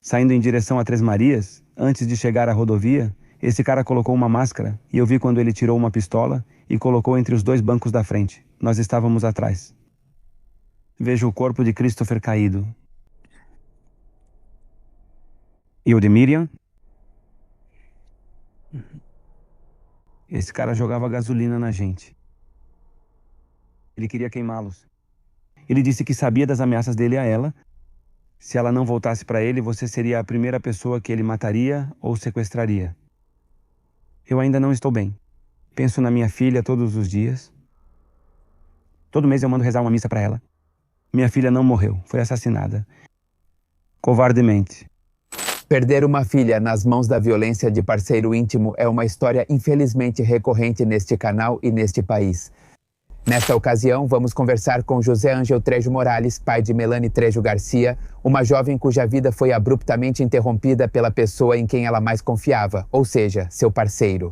saindo em direção a Três Marias, antes de chegar à rodovia, esse cara colocou uma máscara e eu vi quando ele tirou uma pistola e colocou entre os dois bancos da frente. Nós estávamos atrás. Vejo o corpo de Christopher caído. E o de Miriam? Esse cara jogava gasolina na gente. Ele queria queimá-los. Ele disse que sabia das ameaças dele a ela. Se ela não voltasse para ele, você seria a primeira pessoa que ele mataria ou sequestraria. Eu ainda não estou bem. Penso na minha filha todos os dias. Todo mês eu mando rezar uma missa para ela. Minha filha não morreu, foi assassinada. Covardemente. Perder uma filha nas mãos da violência de parceiro íntimo é uma história infelizmente recorrente neste canal e neste país. Nesta ocasião, vamos conversar com José Ângel Trejo Morales, pai de Melanie Trejo Garcia, uma jovem cuja vida foi abruptamente interrompida pela pessoa em quem ela mais confiava, ou seja, seu parceiro.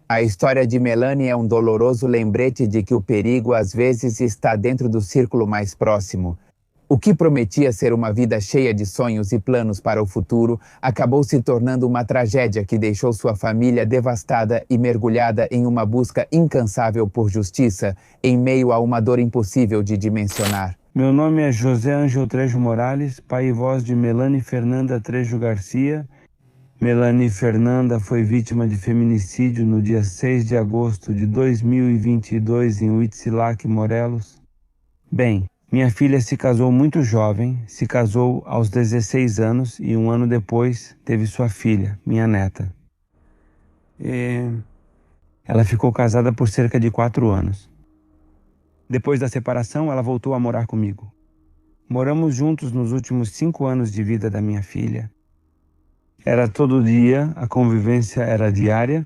A história de Melanie é um doloroso lembrete de que o perigo às vezes está dentro do círculo mais próximo. O que prometia ser uma vida cheia de sonhos e planos para o futuro acabou se tornando uma tragédia que deixou sua família devastada e mergulhada em uma busca incansável por justiça, em meio a uma dor impossível de dimensionar. Meu nome é José Ângel Trejo Morales, pai e voz de Melanie Fernanda Trejo Garcia. Melanie Fernanda foi vítima de feminicídio no dia 6 de agosto de 2022 em Huitzilac, Morelos. Bem, minha filha se casou muito jovem, se casou aos 16 anos e um ano depois teve sua filha, minha neta. Ela ficou casada por cerca de 4 anos. Depois da separação, ela voltou a morar comigo. Moramos juntos nos últimos 5 anos de vida da minha filha. Era todo dia, a convivência era diária.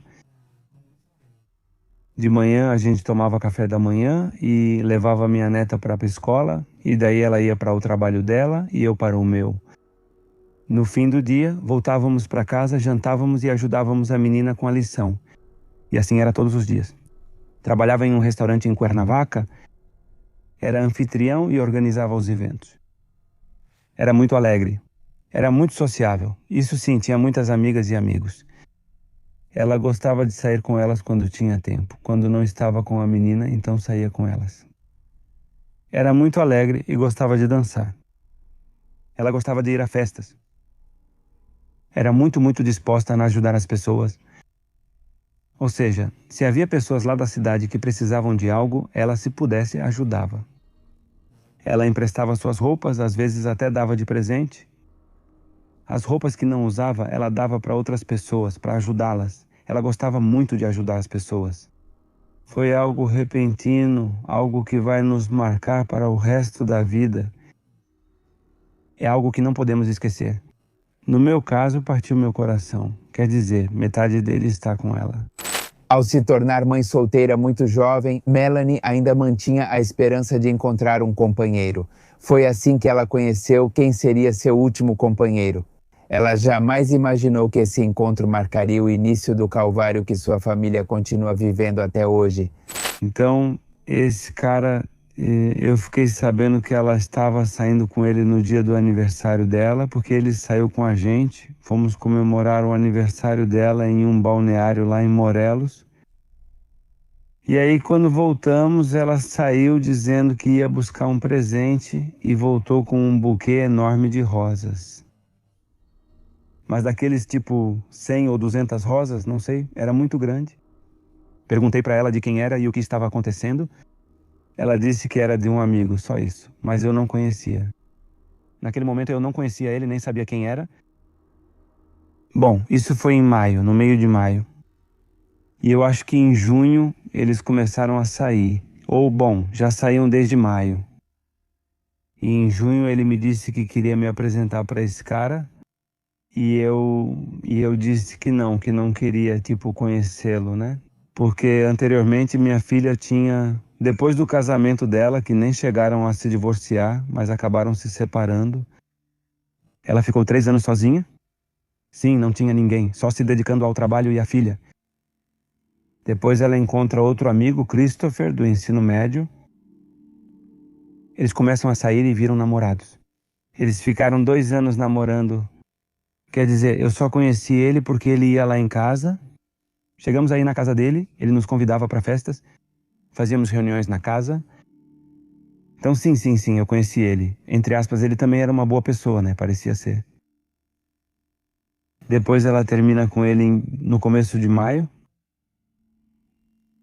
De manhã a gente tomava café da manhã e levava minha neta para a escola, e daí ela ia para o trabalho dela e eu para o meu. No fim do dia, voltávamos para casa, jantávamos e ajudávamos a menina com a lição. E assim era todos os dias. Trabalhava em um restaurante em Cuernavaca, era anfitrião e organizava os eventos. Era muito alegre, era muito sociável, isso sim, tinha muitas amigas e amigos. Ela gostava de sair com elas quando tinha tempo. Quando não estava com a menina, então saía com elas. Era muito alegre e gostava de dançar. Ela gostava de ir a festas. Era muito disposta a ajudar as pessoas. Ou seja, se havia pessoas lá da cidade que precisavam de algo, ela, se pudesse, ajudava. Ela emprestava suas roupas, às vezes até dava de presente. As roupas que não usava, ela dava para outras pessoas, para ajudá-las. Ela gostava muito de ajudar as pessoas. Foi algo repentino, algo que vai nos marcar para o resto da vida. É algo que não podemos esquecer. No meu caso, partiu meu coração. Quer dizer, metade dele está com ela. Ao se tornar mãe solteira muito jovem, Melanie ainda mantinha a esperança de encontrar um companheiro. Foi assim que ela conheceu quem seria seu último companheiro. Ela jamais imaginou que esse encontro marcaria o início do calvário que sua família continua vivendo até hoje. Então, esse cara, eu fiquei sabendo que ela estava saindo com ele no dia do aniversário dela, porque ele saiu com a gente. Fomos comemorar o aniversário dela em um balneário lá em Morelos. E aí, quando voltamos, ela saiu dizendo que ia buscar um presente e voltou com um buquê enorme de rosas. Mas daqueles tipo 100 ou 200 rosas, não sei, era muito grande. Perguntei para ela de quem era e o que estava acontecendo. Ela disse que era de um amigo, só isso, mas eu não conhecia. Naquele momento eu não conhecia ele, nem sabia quem era. Bom, isso foi em maio, no meio de maio. E eu acho que em junho eles começaram a sair. Ou, bom, já saíam desde maio. E em junho ele me disse que queria me apresentar para esse cara. E eu disse que não queria, tipo, conhecê-lo, né? Porque anteriormente minha filha tinha, depois do casamento dela, que nem chegaram a se divorciar, mas acabaram se separando, ela ficou 3 anos sozinha. Sim, não tinha ninguém, só se dedicando ao trabalho e à filha. Depois ela encontra outro amigo, Christopher, do ensino médio. Eles começam a sair e viram namorados. Eles ficaram 2 anos namorando Quer dizer, eu só conheci ele porque ele ia lá em casa. Chegamos aí na casa dele, ele nos convidava para festas, fazíamos reuniões na casa. Então sim, eu conheci ele. Entre aspas, ele também era uma boa pessoa, né? Parecia ser. Depois ela termina com ele no começo de maio.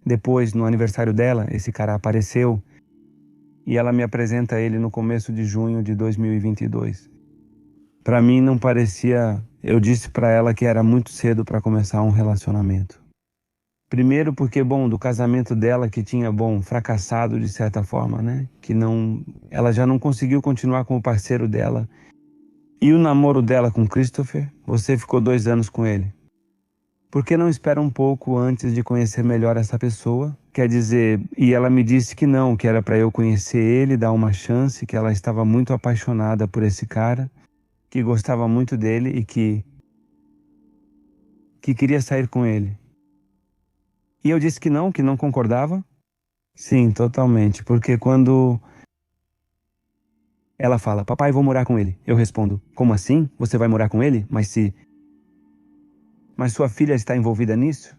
Depois, no aniversário dela, esse cara apareceu e ela me apresenta ele no começo de junho de 2022. Para mim não parecia... Eu disse para ela que era muito cedo para começar um relacionamento. Primeiro porque, do casamento dela que tinha, fracassado de certa forma, né? Ela já não conseguiu continuar com o parceiro dela. E o namoro dela com Christopher, você ficou 2 anos com ele. Por que não espera um pouco antes de conhecer melhor essa pessoa? Quer dizer, e ela me disse que não, que era para eu conhecer ele, dar uma chance, que ela estava muito apaixonada por esse cara, que gostava muito dele e que queria sair com ele. E eu disse que não concordava. Sim, totalmente, porque quando ela fala, papai, vou morar com ele, eu respondo, como assim? Você vai morar com ele? Mas sua filha está envolvida nisso?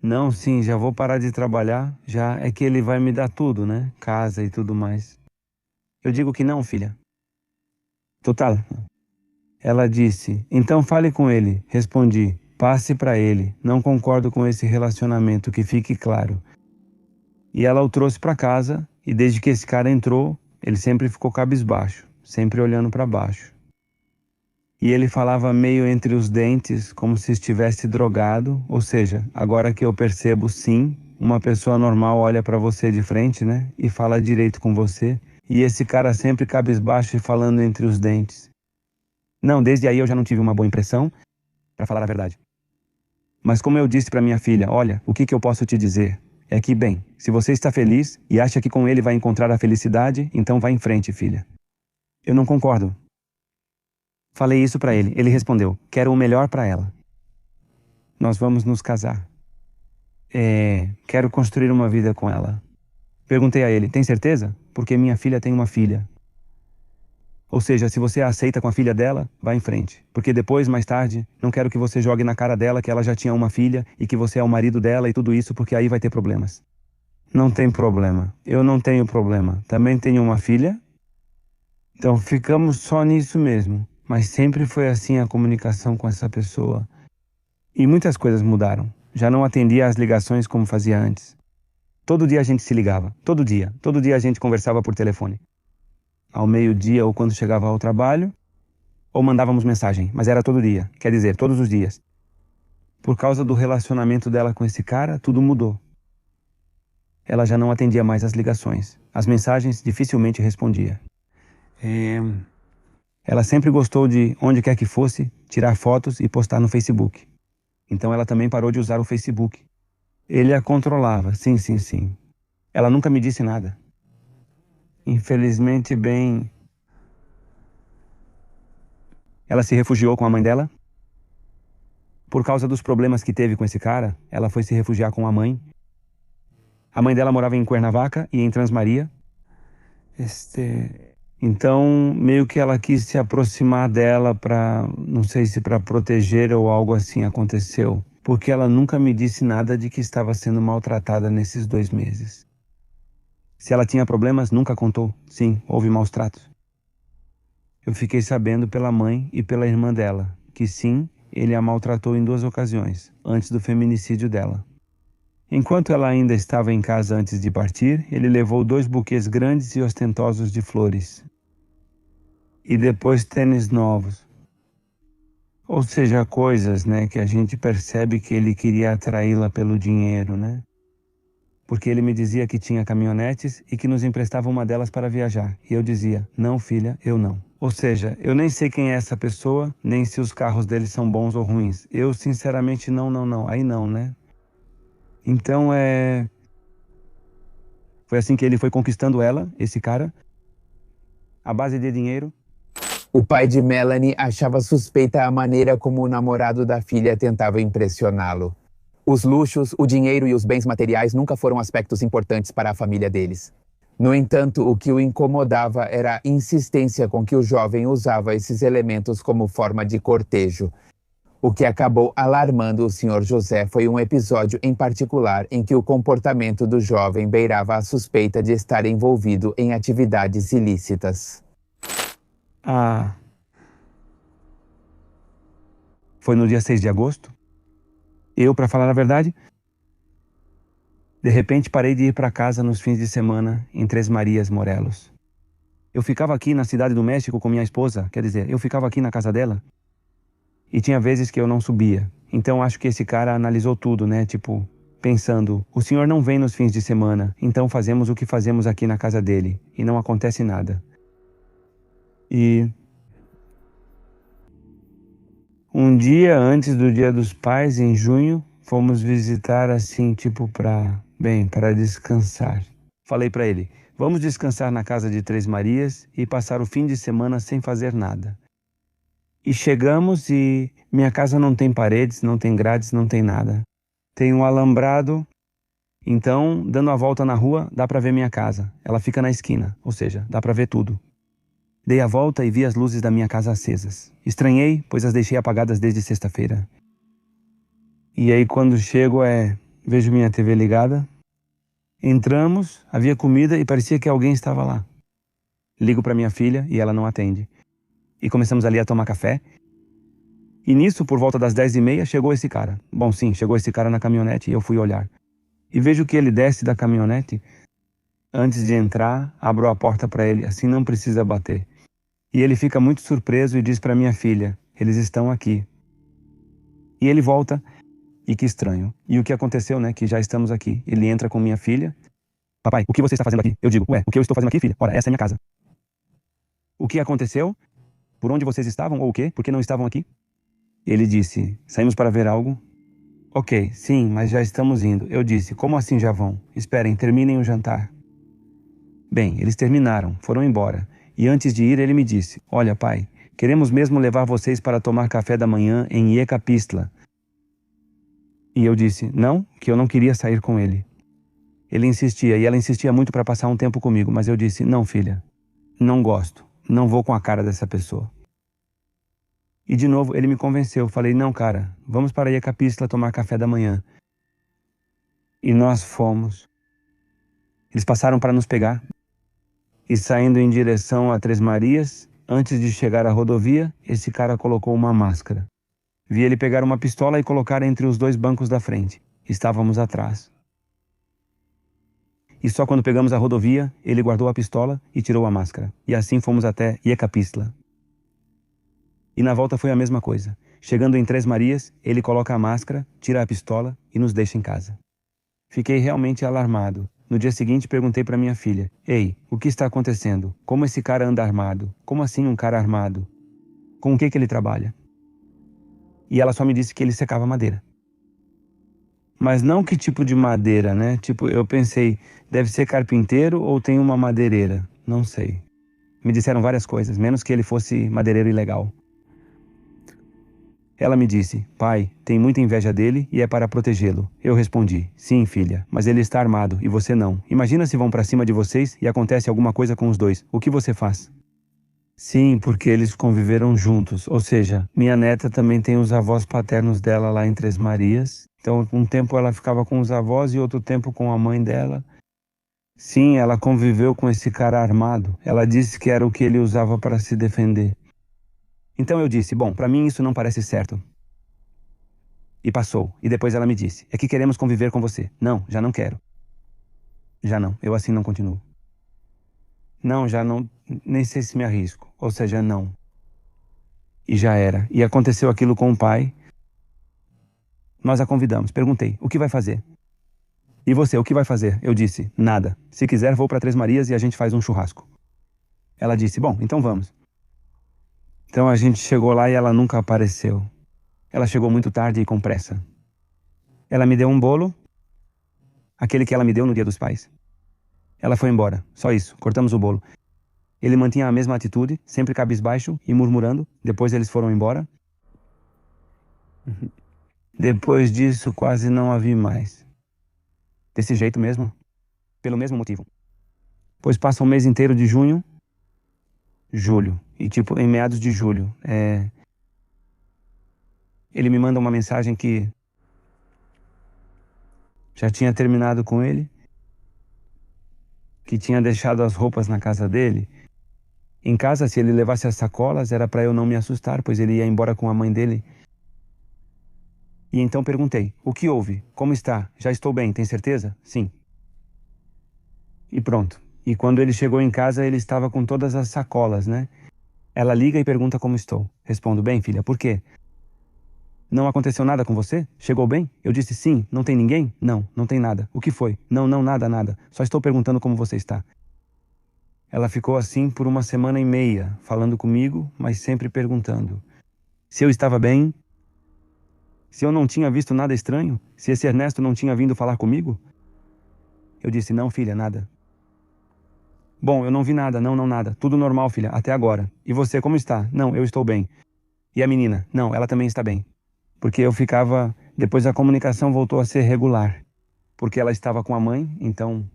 Não, sim, já vou parar de trabalhar, já é que ele vai me dar tudo, né? Casa e tudo mais. Eu digo que não, filha. Total. Ela disse, então fale com ele. Respondi, passe para ele, não concordo com esse relacionamento, que fique claro. E ela o trouxe para casa, e desde que esse cara entrou, ele sempre ficou cabisbaixo, sempre olhando para baixo. E ele falava meio entre os dentes, como se estivesse drogado, ou seja, agora que eu percebo, sim, uma pessoa normal olha para você de frente, né, e fala direito com você, e esse cara sempre cabisbaixo e falando entre os dentes. Não, desde aí eu já não tive uma boa impressão, para falar a verdade. Mas como eu disse para minha filha, olha, o que eu posso te dizer? É que, bem, se você está feliz e acha que com ele vai encontrar a felicidade, então vá em frente, filha. Eu não concordo. Falei isso para ele. Ele respondeu, quero o melhor para ela. Nós vamos nos casar. Quero construir uma vida com ela. Perguntei a ele, tem certeza? Porque minha filha tem uma filha. Ou seja, se você a aceita com a filha dela, vá em frente. Porque depois, mais tarde, não quero que você jogue na cara dela que ela já tinha uma filha e que você é o marido dela e tudo isso, porque aí vai ter problemas. Não tem problema. Eu não tenho problema. Também tenho uma filha. Então ficamos só nisso mesmo. Mas sempre foi assim a comunicação com essa pessoa. E muitas coisas mudaram. Já não atendia às ligações como fazia antes. Todo dia a gente se ligava. Todo dia. Todo dia a gente conversava por telefone. Ao meio-dia ou quando chegava ao trabalho, ou mandávamos mensagem, mas era todo dia, quer dizer, todos os dias. Por causa do relacionamento dela com esse cara, tudo mudou. Ela já não atendia mais as ligações. As mensagens dificilmente respondia. Ela sempre gostou de, onde quer que fosse, tirar fotos e postar no Facebook. Então ela também parou de usar o Facebook. Ele a controlava, sim. Ela nunca me disse nada. Infelizmente, ela se refugiou com a mãe dela. Por causa dos problemas que teve com esse cara, ela foi se refugiar com a mãe. A mãe dela morava em Cuernavaca e em Transmaria. Então, meio que ela quis se aproximar dela não sei se para proteger ou algo assim aconteceu. Porque ela nunca me disse nada de que estava sendo maltratada nesses 2 meses. Se ela tinha problemas, nunca contou. Sim, houve maus tratos. Eu fiquei sabendo pela mãe e pela irmã dela, que sim, ele a maltratou em 2 ocasiões, antes do feminicídio dela. Enquanto ela ainda estava em casa antes de partir, ele levou 2 buquês grandes e ostentosos de flores. E depois tênis novos. Ou seja, coisas, né, que a gente percebe que ele queria atraí-la pelo dinheiro, né? Porque ele me dizia que tinha caminhonetes e que nos emprestava uma delas para viajar. E eu dizia, não filha, eu não. Ou seja, eu nem sei quem é essa pessoa, nem se os carros dele são bons ou ruins. Eu, sinceramente, não. Aí não, né? Então, foi assim que ele foi conquistando ela, esse cara, à base de dinheiro. O pai de Melanie achava suspeita a maneira como o namorado da filha tentava impressioná-lo. Os luxos, o dinheiro e os bens materiais nunca foram aspectos importantes para a família deles. No entanto, o que o incomodava era a insistência com que o jovem usava esses elementos como forma de cortejo. O que acabou alarmando o Sr. José foi um episódio em particular em que o comportamento do jovem beirava a suspeita de estar envolvido em atividades ilícitas. Foi no dia 6 de agosto. Eu, para falar a verdade, de repente parei de ir para casa nos fins de semana em Três Marias, Morelos. Eu ficava aqui na Cidade do México com minha esposa, quer dizer, eu ficava aqui na casa dela. E tinha vezes que eu não subia. Então acho que esse cara analisou tudo, né? Tipo, pensando, o senhor não vem nos fins de semana, então fazemos o que fazemos aqui na casa dele. E não acontece nada. E um dia antes do Dia dos Pais, em junho, fomos visitar assim, tipo, para descansar. Falei para ele, vamos descansar na casa de Três Marias e passar o fim de semana sem fazer nada. E chegamos e minha casa não tem paredes, não tem grades, não tem nada. Tem um alambrado, então, dando a volta na rua, dá para ver minha casa. Ela fica na esquina, ou seja, dá para ver tudo. Dei a volta e vi as luzes da minha casa acesas. Estranhei, pois as deixei apagadas desde sexta-feira. E aí quando chego vejo minha TV ligada. Entramos, havia comida e parecia que alguém estava lá. Ligo para minha filha e ela não atende. E começamos ali a tomar café. E nisso, por volta das 10h30, chegou esse cara. Bom, sim, chegou esse cara na caminhonete e eu fui olhar. E vejo que ele desce da caminhonete. Antes de entrar, abro a porta para ele, assim não precisa bater. E ele fica muito surpreso e diz para minha filha, eles estão aqui. E ele volta, e que estranho. E o que aconteceu, né, que já estamos aqui. Ele entra com minha filha. Papai, o que você está fazendo aqui? Eu digo, ué, o que eu estou fazendo aqui, filha? Ora, essa é minha casa. O que aconteceu? Por onde vocês estavam ou o quê? Por que não estavam aqui? Ele disse, saímos para ver algo? Ok, sim, mas já estamos indo. Eu disse, como assim já vão? Esperem, terminem o jantar. Bem, eles terminaram, foram embora. E antes de ir, ele me disse, olha pai, queremos mesmo levar vocês para tomar café da manhã em Iecapistla. E eu disse, não, que eu não queria sair com ele. Ele insistia, e ela insistia muito para passar um tempo comigo, mas eu disse, não filha, não gosto, não vou com a cara dessa pessoa. E de novo ele me convenceu, falei, não cara, vamos para Iecapistla tomar café da manhã. E nós fomos. Eles passaram para nos pegar. E saindo em direção a Três Marias, antes de chegar à rodovia, esse cara colocou uma máscara. Vi ele pegar uma pistola e colocar entre os dois bancos da frente. Estávamos atrás. E só quando pegamos a rodovia, ele guardou a pistola e tirou a máscara. E assim fomos até Iecapistla. E na volta foi a mesma coisa. Chegando em Três Marias, ele coloca a máscara, tira a pistola e nos deixa em casa. Fiquei realmente alarmado. No dia seguinte, perguntei para minha filha, ei, o que está acontecendo? Como esse cara anda armado? Como assim um cara armado? Com o que ele trabalha? E ela só me disse que ele secava madeira. Mas não que tipo de madeira, né? Tipo, eu pensei, deve ser carpinteiro ou tem uma madeireira? Não sei. Me disseram várias coisas, menos que ele fosse madeireiro ilegal. Ela me disse, pai, tem muita inveja dele e é para protegê-lo. Eu respondi, sim, filha, mas ele está armado e você não. Imagina se vão para cima de vocês e acontece alguma coisa com os dois. O que você faz? Sim, porque eles conviveram juntos. Ou seja, minha neta também tem os avós paternos dela lá em Três Marias. Então, um tempo ela ficava com os avós e outro tempo com a mãe dela. Sim, ela conviveu com esse cara armado. Ela disse que era o que ele usava para se defender. Então eu disse, bom, para mim isso não parece certo. E passou. E depois ela me disse, é que queremos conviver com você. Não, já não quero. Já não, eu assim não continuo. Não, já não, nem sei se me arrisco. Ou seja, não. E já era. E aconteceu aquilo com o pai. Nós a convidamos. Perguntei, o que vai fazer? E você, o que vai fazer? Eu disse, nada. Se quiser, vou para Três Marias e a gente faz um churrasco. Ela disse, bom, então vamos. Então a gente chegou lá e ela nunca apareceu. Ela chegou muito tarde e com pressa. Ela me deu um bolo, aquele que ela me deu no Dia dos Pais. Ela foi embora, só isso, cortamos o bolo. Ele mantinha a mesma atitude, sempre cabisbaixo e murmurando. Depois eles foram embora. Depois disso, quase não a vi mais. Desse jeito mesmo, pelo mesmo motivo. Pois passa um mês inteiro de junho, julho. E tipo, em meados de julho, ele me manda uma mensagem que já tinha terminado com ele, que tinha deixado as roupas na casa dele. Em casa, se ele levasse as sacolas, era para eu não me assustar, pois ele ia embora com a mãe dele. E então perguntei: o que houve? Como está? Já estou bem, tem certeza? Sim. E pronto. E quando ele chegou em casa, ele estava com todas as sacolas, né? Ela liga e pergunta como estou. Respondo: bem, filha, por quê? Não aconteceu nada com você? Chegou bem? Eu disse: sim. Não tem ninguém? Não, não tem nada. O que foi? Não, não, nada, nada. Só estou perguntando como você está. Ela ficou assim por uma semana e meia, falando comigo, mas sempre perguntando se eu estava bem, se eu não tinha visto nada estranho, se esse Ernesto não tinha vindo falar comigo. Eu disse: não, filha, nada. Bom, eu não vi nada, não, não, nada. Tudo normal, filha, até agora. E você, como está? Não, eu estou bem. E a menina? Não, ela também está bem. Porque eu ficava... Depois a comunicação voltou a ser regular. Porque ela estava com a mãe, então...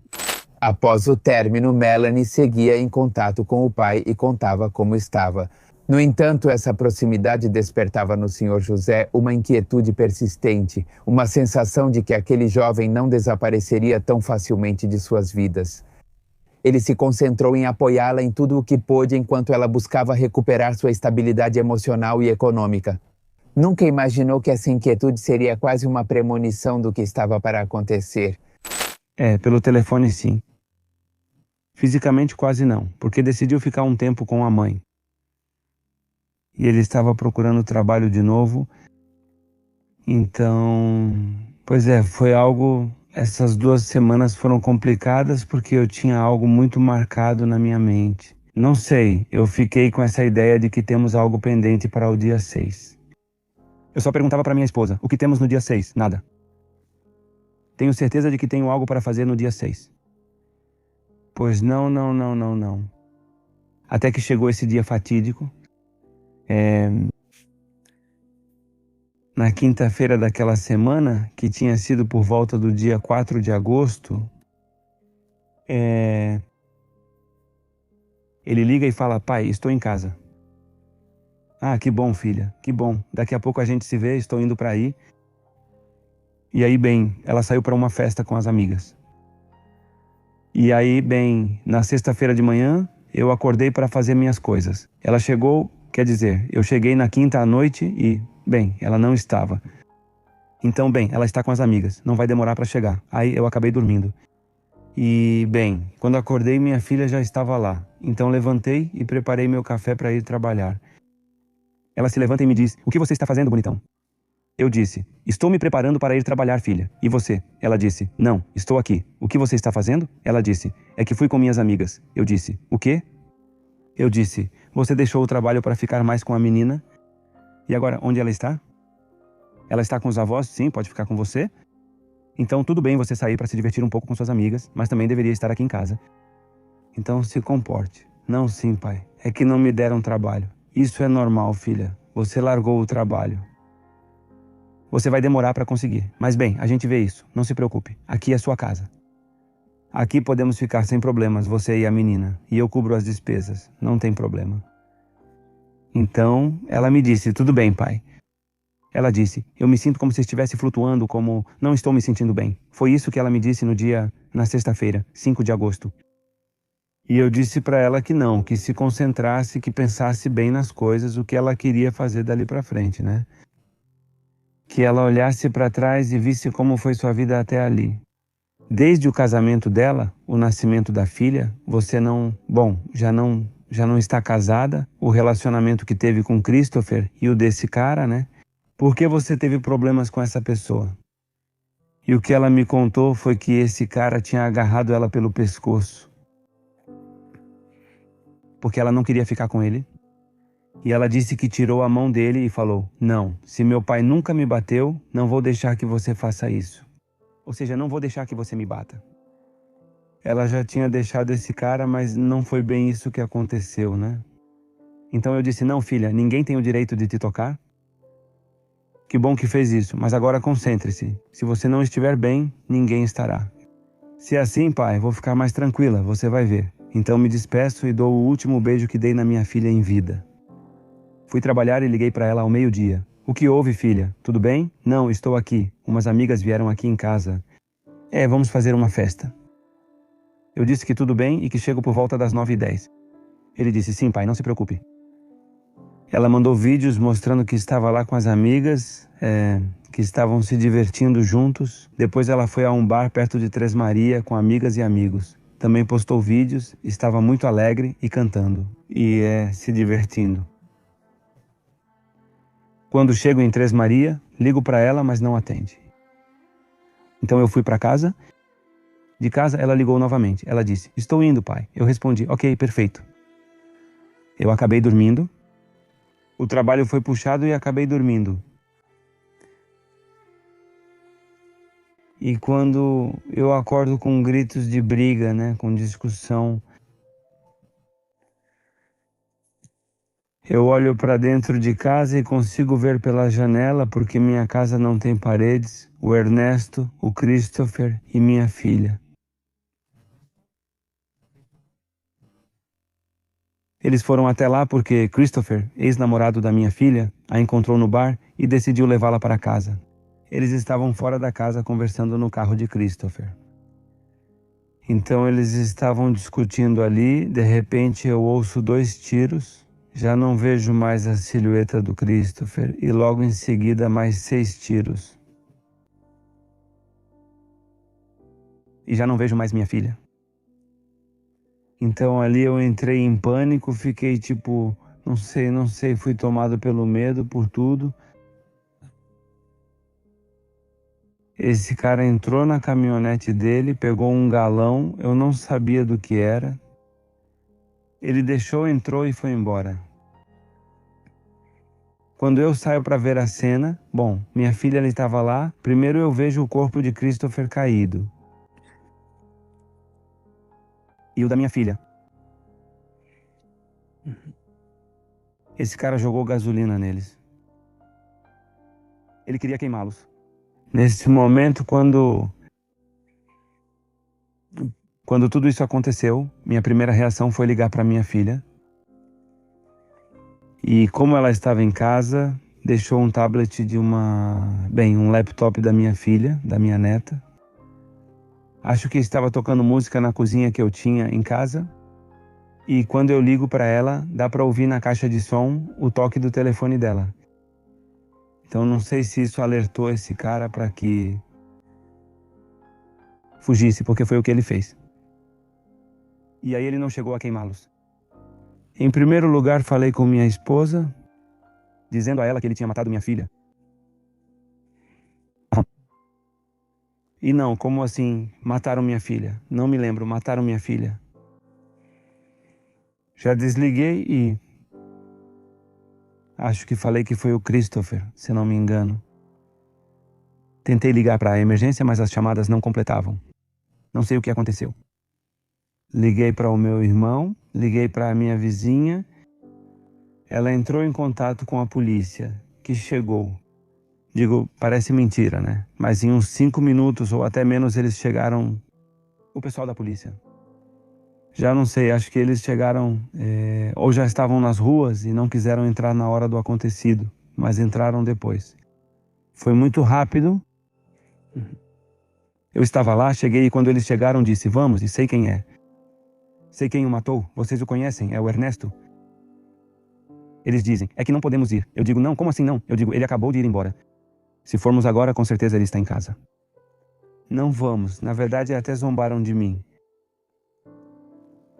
Após o término, Melanie seguia em contato com o pai e contava como estava. No entanto, essa proximidade despertava no Sr. José uma inquietude persistente, uma sensação de que aquele jovem não desapareceria tão facilmente de suas vidas. Ele se concentrou em apoiá-la em tudo o que pôde enquanto ela buscava recuperar sua estabilidade emocional e econômica. Nunca imaginou que essa inquietude seria quase uma premonição do que estava para acontecer. Pelo telefone sim. Fisicamente quase não, porque decidiu ficar um tempo com a mãe. E ele estava procurando trabalho de novo. Então, foi algo... Essas 2 semanas foram complicadas porque eu tinha algo muito marcado na minha mente. Não sei, eu fiquei com essa ideia de que temos algo pendente para o dia 6. Eu só perguntava para minha esposa: o que temos no dia 6? Nada. Tenho certeza de que tenho algo para fazer no dia 6. Pois não, não, não, não, não. Até que chegou esse dia fatídico. Na quinta-feira daquela semana, que tinha sido por volta do dia 4 de agosto, ele liga e fala: pai, estou em casa. Ah, que bom, filha, que bom. Daqui a pouco a gente se vê, estou indo para aí. E aí, bem, ela saiu para uma festa com as amigas. E aí, bem, na sexta-feira de manhã, eu acordei para fazer minhas coisas. Ela chegou, quer dizer, eu cheguei na quinta à noite e, bem, ela não estava. Então, bem, ela está com as amigas, não vai demorar para chegar. Aí eu acabei dormindo. E, bem, quando acordei, minha filha já estava lá. Então levantei e preparei meu café para ir trabalhar. Ela se levanta e me diz: o que você está fazendo, bonitão? Eu disse: estou me preparando para ir trabalhar, filha. E você? Ela disse: não, estou aqui. O que você está fazendo? Ela disse: é que fui com minhas amigas. Eu disse: o quê? Eu disse: você deixou o trabalho para ficar mais com a menina? E agora, onde ela está? Ela está com os avós? Sim, pode ficar com você. Então tudo bem você sair para se divertir um pouco com suas amigas, mas também deveria estar aqui em casa. Então se comporte. Não, sim, pai. É que não me deram trabalho. Isso é normal, filha. Você largou o trabalho. Você vai demorar para conseguir. Mas bem, a gente vê isso. Não se preocupe. Aqui é sua casa. Aqui podemos ficar sem problemas, você e a menina. E eu cubro as despesas. Não tem problema. Então, ela me disse: tudo bem, pai. Ela disse: eu me sinto como se estivesse flutuando, como não estou me sentindo bem. Foi isso que ela me disse na sexta-feira, 5 de agosto. E eu disse para ela que não, que se concentrasse, que pensasse bem nas coisas, o que ela queria fazer dali para frente, né? Que ela olhasse para trás e visse como foi sua vida até ali. Desde o casamento dela, o nascimento da filha, você não... Bom, já não está casada, o relacionamento que teve com Christopher e o desse cara, né? Por que você teve problemas com essa pessoa? E o que ela me contou foi que esse cara tinha agarrado ela pelo pescoço. Porque ela não queria ficar com ele. E ela disse que tirou a mão dele e falou: não, se meu pai nunca me bateu, não vou deixar que você faça isso. Ou seja, não vou deixar que você me bata. Ela já tinha deixado esse cara, mas não foi bem isso que aconteceu, né? Então eu disse: não, filha, ninguém tem o direito de te tocar. Que bom que fez isso, mas agora concentre-se. Se você não estiver bem, ninguém estará. Se é assim, pai, vou ficar mais tranquila, você vai ver. Então me despeço e dou o último beijo que dei na minha filha em vida. Fui trabalhar e liguei para ela ao meio-dia. O que houve, filha? Tudo bem? Não, estou aqui. Umas amigas vieram aqui em casa. Vamos fazer uma festa. Eu disse que tudo bem e que chego por volta das 9h10. Ele disse, sim, pai, não se preocupe. Ela mandou vídeos mostrando que estava lá com as amigas, que estavam se divertindo juntos. Depois ela foi a um bar perto de Três Maria com amigas e amigos. Também postou vídeos, estava muito alegre e cantando. E se divertindo. Quando chego em Três Maria, ligo para ela, mas não atende. Então eu fui para casa. De casa, ela ligou novamente. Ela disse, estou indo, pai. Eu respondi, ok, perfeito. Eu acabei dormindo. O trabalho foi puxado e acabei dormindo. E quando eu acordo com gritos de briga, né, com discussão, eu olho para dentro de casa e consigo ver pela janela, porque minha casa não tem paredes, o Ernesto, o Christopher e minha filha. Eles foram até lá porque Christopher, ex-namorado da minha filha, a encontrou no bar e decidiu levá-la para casa. Eles estavam fora da casa conversando no carro de Christopher. Então eles estavam discutindo ali, de repente eu ouço 2 tiros, já não vejo mais a silhueta do Christopher e logo em seguida mais 6 tiros. E já não vejo mais minha filha. Então ali eu entrei em pânico, fiquei tipo, não sei, fui tomado pelo medo, por tudo. Esse cara entrou na caminhonete dele, pegou um galão, eu não sabia do que era. Ele deixou, entrou e foi embora. Quando eu saio para ver a cena, bom, minha filha estava lá, primeiro eu vejo o corpo de Christopher caído. E o da minha filha. Esse cara jogou gasolina neles. Ele queria queimá-los. Nesse momento, quando tudo isso aconteceu, minha primeira reação foi ligar para minha filha. E como ela estava em casa, deixou um tablet de um laptop da minha filha, da minha neta. Acho que estava tocando música na cozinha que eu tinha em casa. E quando eu ligo para ela, dá para ouvir na caixa de som o toque do telefone dela. Então não sei se isso alertou esse cara para que fugisse, porque foi o que ele fez. E aí ele não chegou a queimá-los. Em primeiro lugar, falei com minha esposa, dizendo a ela que ele tinha matado minha filha. E não, como assim, mataram minha filha? Não me lembro, mataram minha filha. Já desliguei e acho que falei que foi o Christopher, se não me engano. Tentei ligar para a emergência, mas as chamadas não completavam. Não sei o que aconteceu. Liguei para o meu irmão, liguei para a minha vizinha. Ela entrou em contato com a polícia, que chegou. Digo, parece mentira, né? Mas em uns 5 minutos ou até menos eles chegaram, o pessoal da polícia. Já não sei, acho que eles chegaram ou já estavam nas ruas e não quiseram entrar na hora do acontecido, mas entraram depois. Foi muito rápido. Eu estava lá, cheguei e quando eles chegaram disse, vamos, e sei quem é. Sei quem o matou, vocês o conhecem, é o Ernesto. Eles dizem, é que não podemos ir. Eu digo, não, como assim não? Eu digo, ele acabou de ir embora. Se formos agora, com certeza ele está em casa. Não vamos, na verdade até zombaram de mim.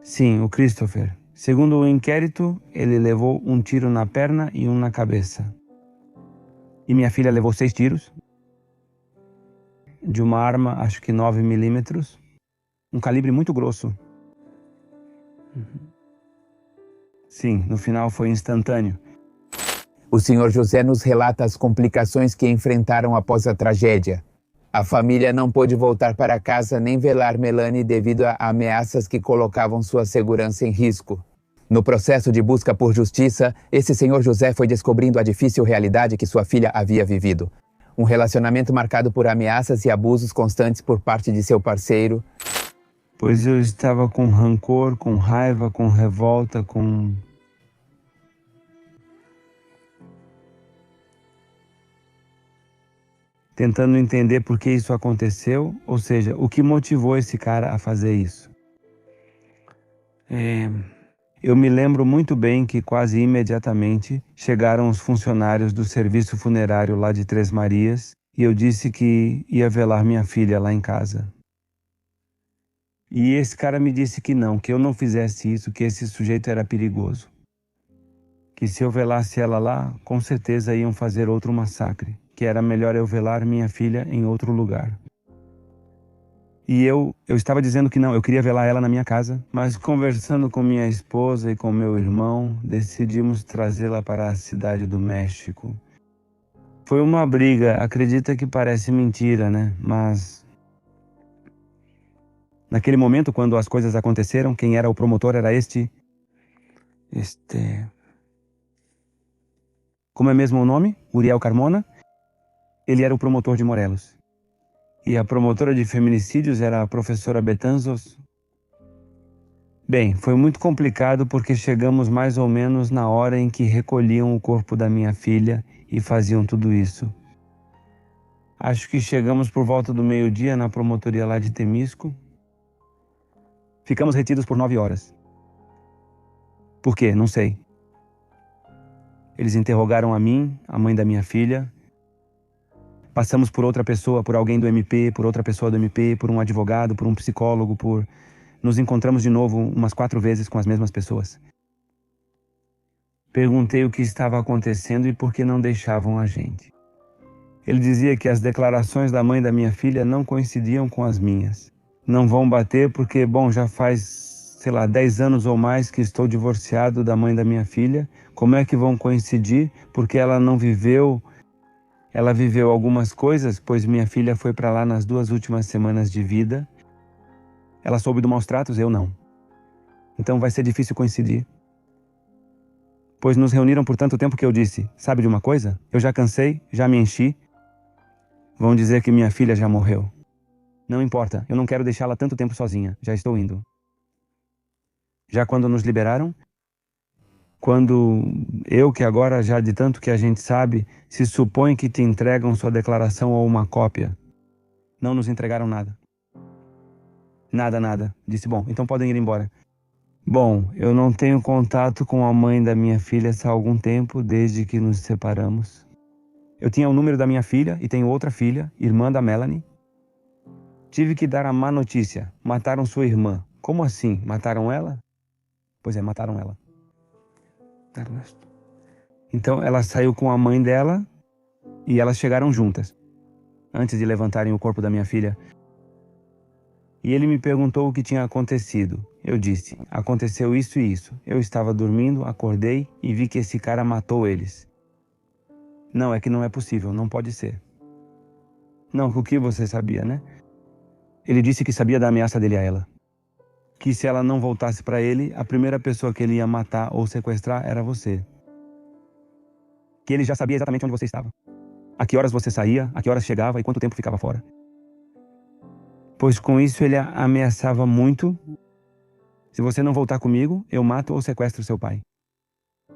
Sim, o Christopher. Segundo o inquérito, ele levou um tiro na perna e um na cabeça. E minha filha levou 6 tiros. De uma arma, acho que 9mm. Um calibre muito grosso. Sim, no final foi instantâneo. O senhor José nos relata as complicações que enfrentaram após a tragédia. A família não pôde voltar para casa nem velar Melanie devido a ameaças que colocavam sua segurança em risco. No processo de busca por justiça, esse senhor José foi descobrindo a difícil realidade que sua filha havia vivido. Um relacionamento marcado por ameaças e abusos constantes por parte de seu parceiro, pois eu estava com rancor, com raiva, com revolta, tentando entender por que isso aconteceu, ou seja, o que motivou esse cara a fazer isso. Eu me lembro muito bem que quase imediatamente chegaram os funcionários do serviço funerário lá de Três Marias e eu disse que ia velar minha filha lá em casa. E esse cara me disse que eu não fizesse isso, que esse sujeito era perigoso. Que se eu velasse ela lá, com certeza iam fazer outro massacre, que era melhor eu velar minha filha em outro lugar. E eu estava dizendo que não, eu queria velar ela na minha casa, mas conversando com minha esposa e com meu irmão, decidimos trazê-la para a cidade do México. Foi uma briga, acredita que parece mentira, né? Mas naquele momento, quando as coisas aconteceram, quem era o promotor era como é mesmo o nome? Uriel Carmona. Ele era o promotor de Morelos. E a promotora de feminicídios era a professora Betanzos. Bem, foi muito complicado porque chegamos mais ou menos na hora em que recolhiam o corpo da minha filha e faziam tudo isso. Acho que chegamos por volta do meio-dia na promotoria lá de Temisco. Ficamos retidos por 9 horas. Por quê? Não sei. Eles interrogaram a mim, a mãe da minha filha. Passamos por outra pessoa, por alguém do MP, por outra pessoa do MP, por um advogado, por um psicólogo, Nos encontramos de novo umas 4 vezes com as mesmas pessoas. Perguntei o que estava acontecendo e por que não deixavam a gente. Ele dizia que as declarações da mãe da minha filha não coincidiam com as minhas. Não vão bater porque, já faz, 10 anos ou mais que estou divorciado da mãe da minha filha. Como é que vão coincidir? Porque ela não viveu... Ela viveu algumas coisas, pois minha filha foi para lá nas 2 últimas semanas de vida. Ela soube dos maus tratos, eu não. Então vai ser difícil coincidir. Pois nos reuniram por tanto tempo que eu disse, sabe de uma coisa? Eu já cansei, já me enchi. Vão dizer que minha filha já morreu. Não importa, eu não quero deixá-la tanto tempo sozinha, já estou indo. Já quando nos liberaram, quando que agora já de tanto que a gente sabe, se supõe que te entregam sua declaração ou uma cópia. Não nos entregaram nada. Nada. Disse, então podem ir embora. Eu não tenho contato com a mãe da minha filha há algum tempo, desde que nos separamos. Eu tinha o número da minha filha e tenho outra filha, irmã da Melanie. Tive que dar a má notícia. Mataram sua irmã. Como assim? Mataram ela? Pois é, mataram ela. Então ela saiu com a mãe dela e elas chegaram juntas, antes de levantarem o corpo da minha filha. E ele me perguntou o que tinha acontecido. Eu disse, aconteceu isso e isso. Eu estava dormindo, acordei e vi que esse cara matou eles. Não, é que não é possível, não pode ser. Não, o que você sabia, né? Ele disse que sabia da ameaça dele a ela. Que se ela não voltasse para ele, a primeira pessoa que ele ia matar ou sequestrar era você. Que ele já sabia exatamente onde você estava. A que horas você saía, a que horas chegava e quanto tempo ficava fora. Pois com isso ele ameaçava muito. Se você não voltar comigo, eu mato ou sequestro seu pai.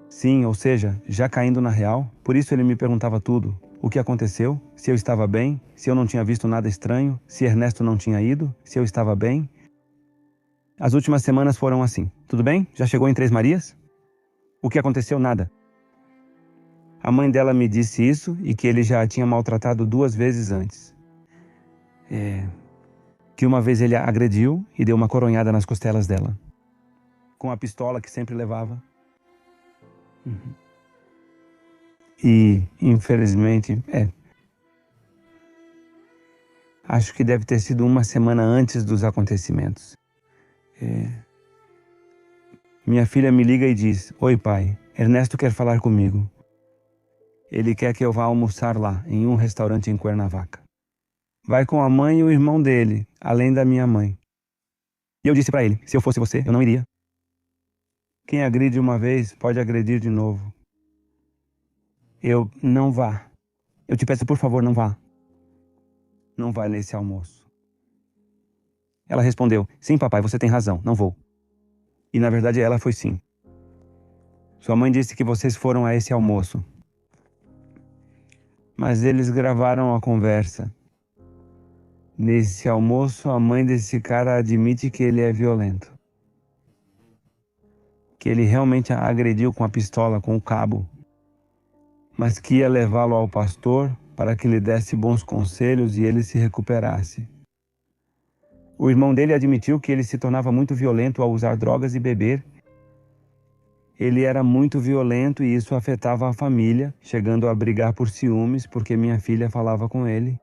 Sim, ou seja, já caindo na real, por isso ele me perguntava tudo. O que aconteceu, se eu estava bem, se eu não tinha visto nada estranho, se Ernesto não tinha ido, se eu estava bem. As últimas semanas foram assim. Tudo bem? Já chegou em Três Marias? O que aconteceu? Nada. A mãe dela me disse isso e que ele já a tinha maltratado 2 vezes antes. Que uma vez ele a agrediu e deu uma coronhada nas costelas dela. Com a pistola que sempre levava. E, infelizmente, acho que deve ter sido uma semana antes dos acontecimentos. Minha filha me liga e diz, oi pai, Ernesto quer falar comigo. Ele quer que eu vá almoçar lá, em um restaurante em Cuernavaca. Vai com a mãe e o irmão dele, além da minha mãe. E eu disse para ele, se eu fosse você, eu não iria. Quem agride uma vez, pode agredir de novo. Não vá. Eu te peço, por favor, não vá. Não vá nesse almoço. Ela respondeu: sim, papai, você tem razão, não vou. E na verdade ela foi sim. Sua mãe disse que vocês foram a esse almoço. Mas eles gravaram a conversa. Nesse almoço, a mãe desse cara admite que ele é violento. Que ele realmente a agrediu com a pistola, com o cabo. Mas que ia levá-lo ao pastor para que lhe desse bons conselhos e ele se recuperasse. O irmão dele admitiu que ele se tornava muito violento ao usar drogas e beber. Ele era muito violento e isso afetava a família, chegando a brigar por ciúmes porque minha filha falava com ele,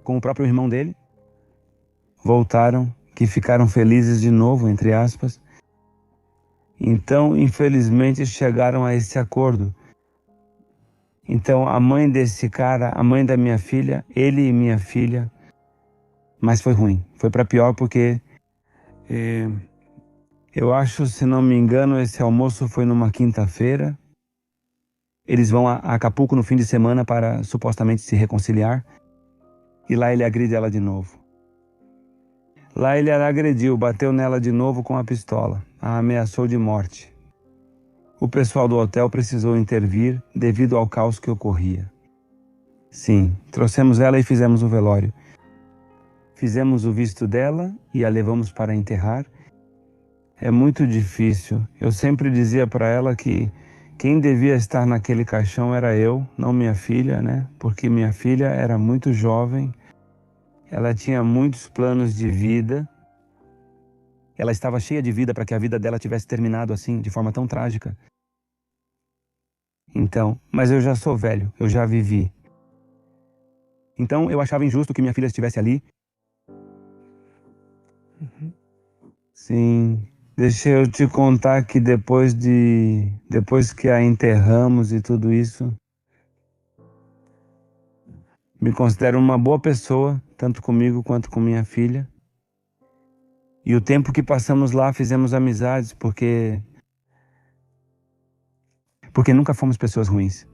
com o próprio irmão dele. Voltaram, que ficaram felizes de novo, entre aspas. Então, infelizmente, chegaram a esse acordo. Então, a mãe desse cara, a mãe da minha filha, ele e minha filha, mas foi ruim. Foi para pior porque eu acho, se não me engano, esse almoço foi numa quinta-feira. Eles vão a Acapulco no fim de semana para supostamente se reconciliar. E lá ele agride ela de novo. Lá ele a agrediu, bateu nela de novo com a pistola, a ameaçou de morte. O pessoal do hotel precisou intervir devido ao caos que ocorria. Sim, trouxemos ela e fizemos o velório. Fizemos o visto dela e a levamos para enterrar. É muito difícil. Eu sempre dizia para ela que quem devia estar naquele caixão era eu, não minha filha, né? Porque minha filha era muito jovem. Ela tinha muitos planos de vida. Ela estava cheia de vida para que a vida dela tivesse terminado assim, de forma tão trágica. Então, mas eu já sou velho, eu já vivi. Então eu achava injusto que minha filha estivesse ali. Sim, deixa eu te contar que depois que a enterramos e tudo isso, me considero uma boa pessoa, tanto comigo quanto com minha filha. E o tempo que passamos lá fizemos amizades porque nunca fomos pessoas ruins.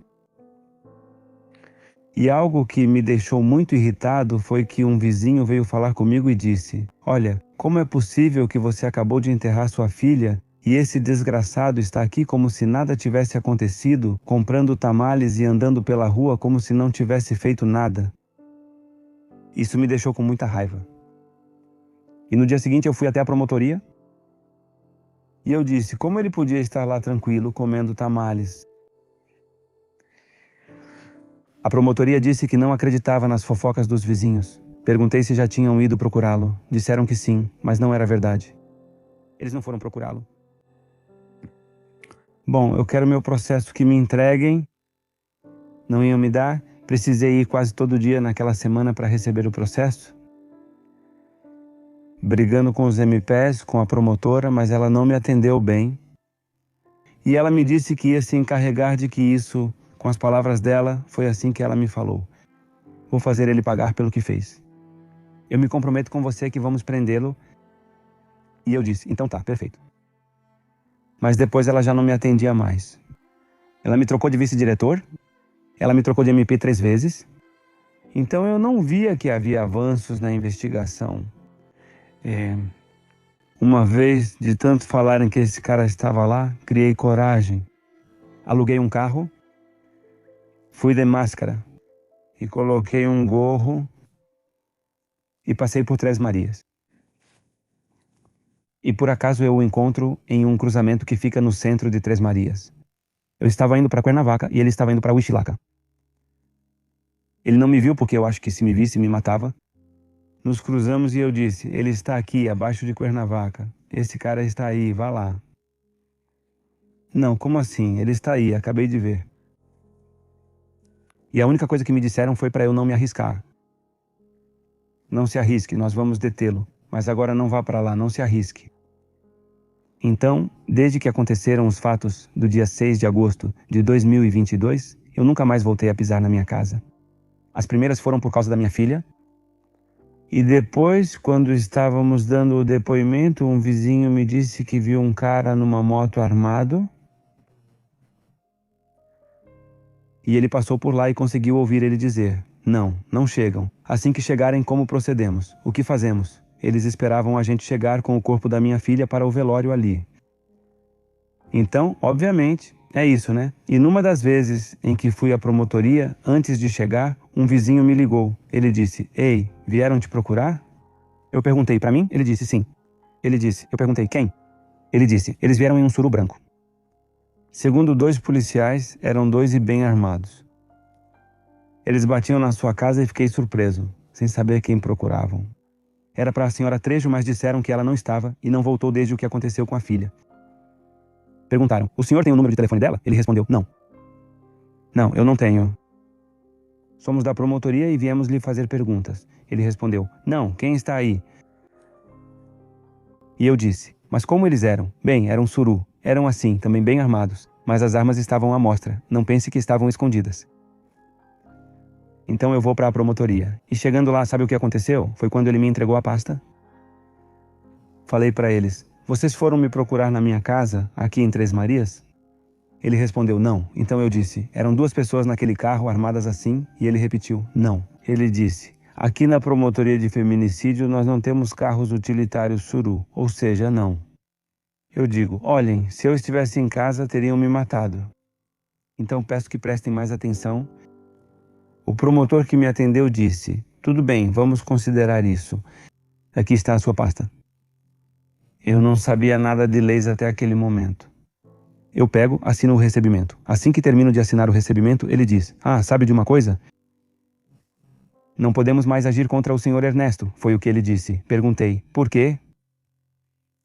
E algo que me deixou muito irritado foi que um vizinho veio falar comigo e disse: olha, como é possível que você acabou de enterrar sua filha e esse desgraçado está aqui como se nada tivesse acontecido, comprando tamales e andando pela rua como se não tivesse feito nada? Isso me deixou com muita raiva. E no dia seguinte eu fui até a promotoria e eu disse como ele podia estar lá tranquilo comendo tamales. A promotoria disse que não acreditava nas fofocas dos vizinhos. Perguntei se já tinham ido procurá-lo. Disseram que sim, mas não era verdade. Eles não foram procurá-lo. Bom, eu quero meu processo que me entreguem. Não iam me dar. Precisei ir quase todo dia naquela semana para receber o processo. Brigando com os MPs, com a promotora, mas ela não me atendeu bem. E ela me disse que ia se encarregar de que isso, com as palavras dela, foi assim que ela me falou. Vou fazer ele pagar pelo que fez. Eu me comprometo com você que vamos prendê-lo. E eu disse, então tá, perfeito. Mas depois ela já não me atendia mais. Ela me trocou de vice-diretor, ela me trocou de MP 3 vezes. Então eu não via que havia avanços na investigação. Uma vez, de tanto falarem que esse cara estava lá, criei coragem. Aluguei um carro, fui de máscara e coloquei um gorro e passei por Três Marias. E por acaso eu o encontro em um cruzamento que fica no centro de Três Marias. Eu estava indo para Cuernavaca e ele estava indo para Huixlaca. Ele não me viu porque eu acho que se me visse me matava. Nos cruzamos e eu disse, ele está aqui abaixo de Cuernavaca. Esse cara está aí, vá lá. Não, como assim? Ele está aí, acabei de ver. E a única coisa que me disseram foi para eu não me arriscar. Não se arrisque, nós vamos detê-lo. Mas agora não vá para lá, não se arrisque. Então, desde que aconteceram os fatos do dia 6 de agosto de 2022, eu nunca mais voltei a pisar na minha casa. As primeiras foram por causa da minha filha. E depois, quando estávamos dando o depoimento, um vizinho me disse que viu um cara numa moto armado. E ele passou por lá e conseguiu ouvir ele dizer, não, não chegam. Assim que chegarem, como procedemos? O que fazemos? Eles esperavam a gente chegar com o corpo da minha filha para o velório ali. Então, obviamente, é isso, né? E numa das vezes em que fui à promotoria, antes de chegar, um vizinho me ligou. Ele disse: "Ei, vieram te procurar?" Eu perguntei: "Para mim?" Ele disse: "Sim." Ele disse: "Eu perguntei: quem?" Ele disse: "Eles vieram em um suru branco." Segundo 2 policiais, eram 2 e bem armados. Eles batiam na sua casa e fiquei surpreso, sem saber quem procuravam. Era para a senhora Trejo, mas disseram que ela não estava e não voltou desde o que aconteceu com a filha. Perguntaram: "O senhor tem o número de telefone dela?" Ele respondeu: "Não." "Não, eu não tenho." "Somos da promotoria e viemos lhe fazer perguntas." Ele respondeu: "Não, quem está aí?" E eu disse: "Mas como eles eram?" "Bem, eram suru. Eram assim, também bem armados. Mas as armas estavam à mostra. Não pense que estavam escondidas." Então eu vou para a promotoria. E chegando lá, sabe o que aconteceu? Foi quando ele me entregou a pasta. Falei para eles: "Vocês foram me procurar na minha casa, aqui em Três Marias?" Ele respondeu: "Não." Então eu disse: "Eram 2 pessoas naquele carro armadas assim?" E ele repetiu: "Não." Ele disse: "Aqui na promotoria de feminicídio nós não temos carros utilitários suru, ou seja, não." Eu digo: "Olhem, se eu estivesse em casa teriam me matado. Então peço que prestem mais atenção." O promotor que me atendeu disse: "Tudo bem, vamos considerar isso. Aqui está a sua pasta." Eu não sabia nada de leis até aquele momento. Eu pego, assino o recebimento. Assim que termino de assinar o recebimento, ele diz: "Ah, sabe de uma coisa? Não podemos mais agir contra o senhor Ernesto." Foi o que ele disse. Perguntei: "Por quê?"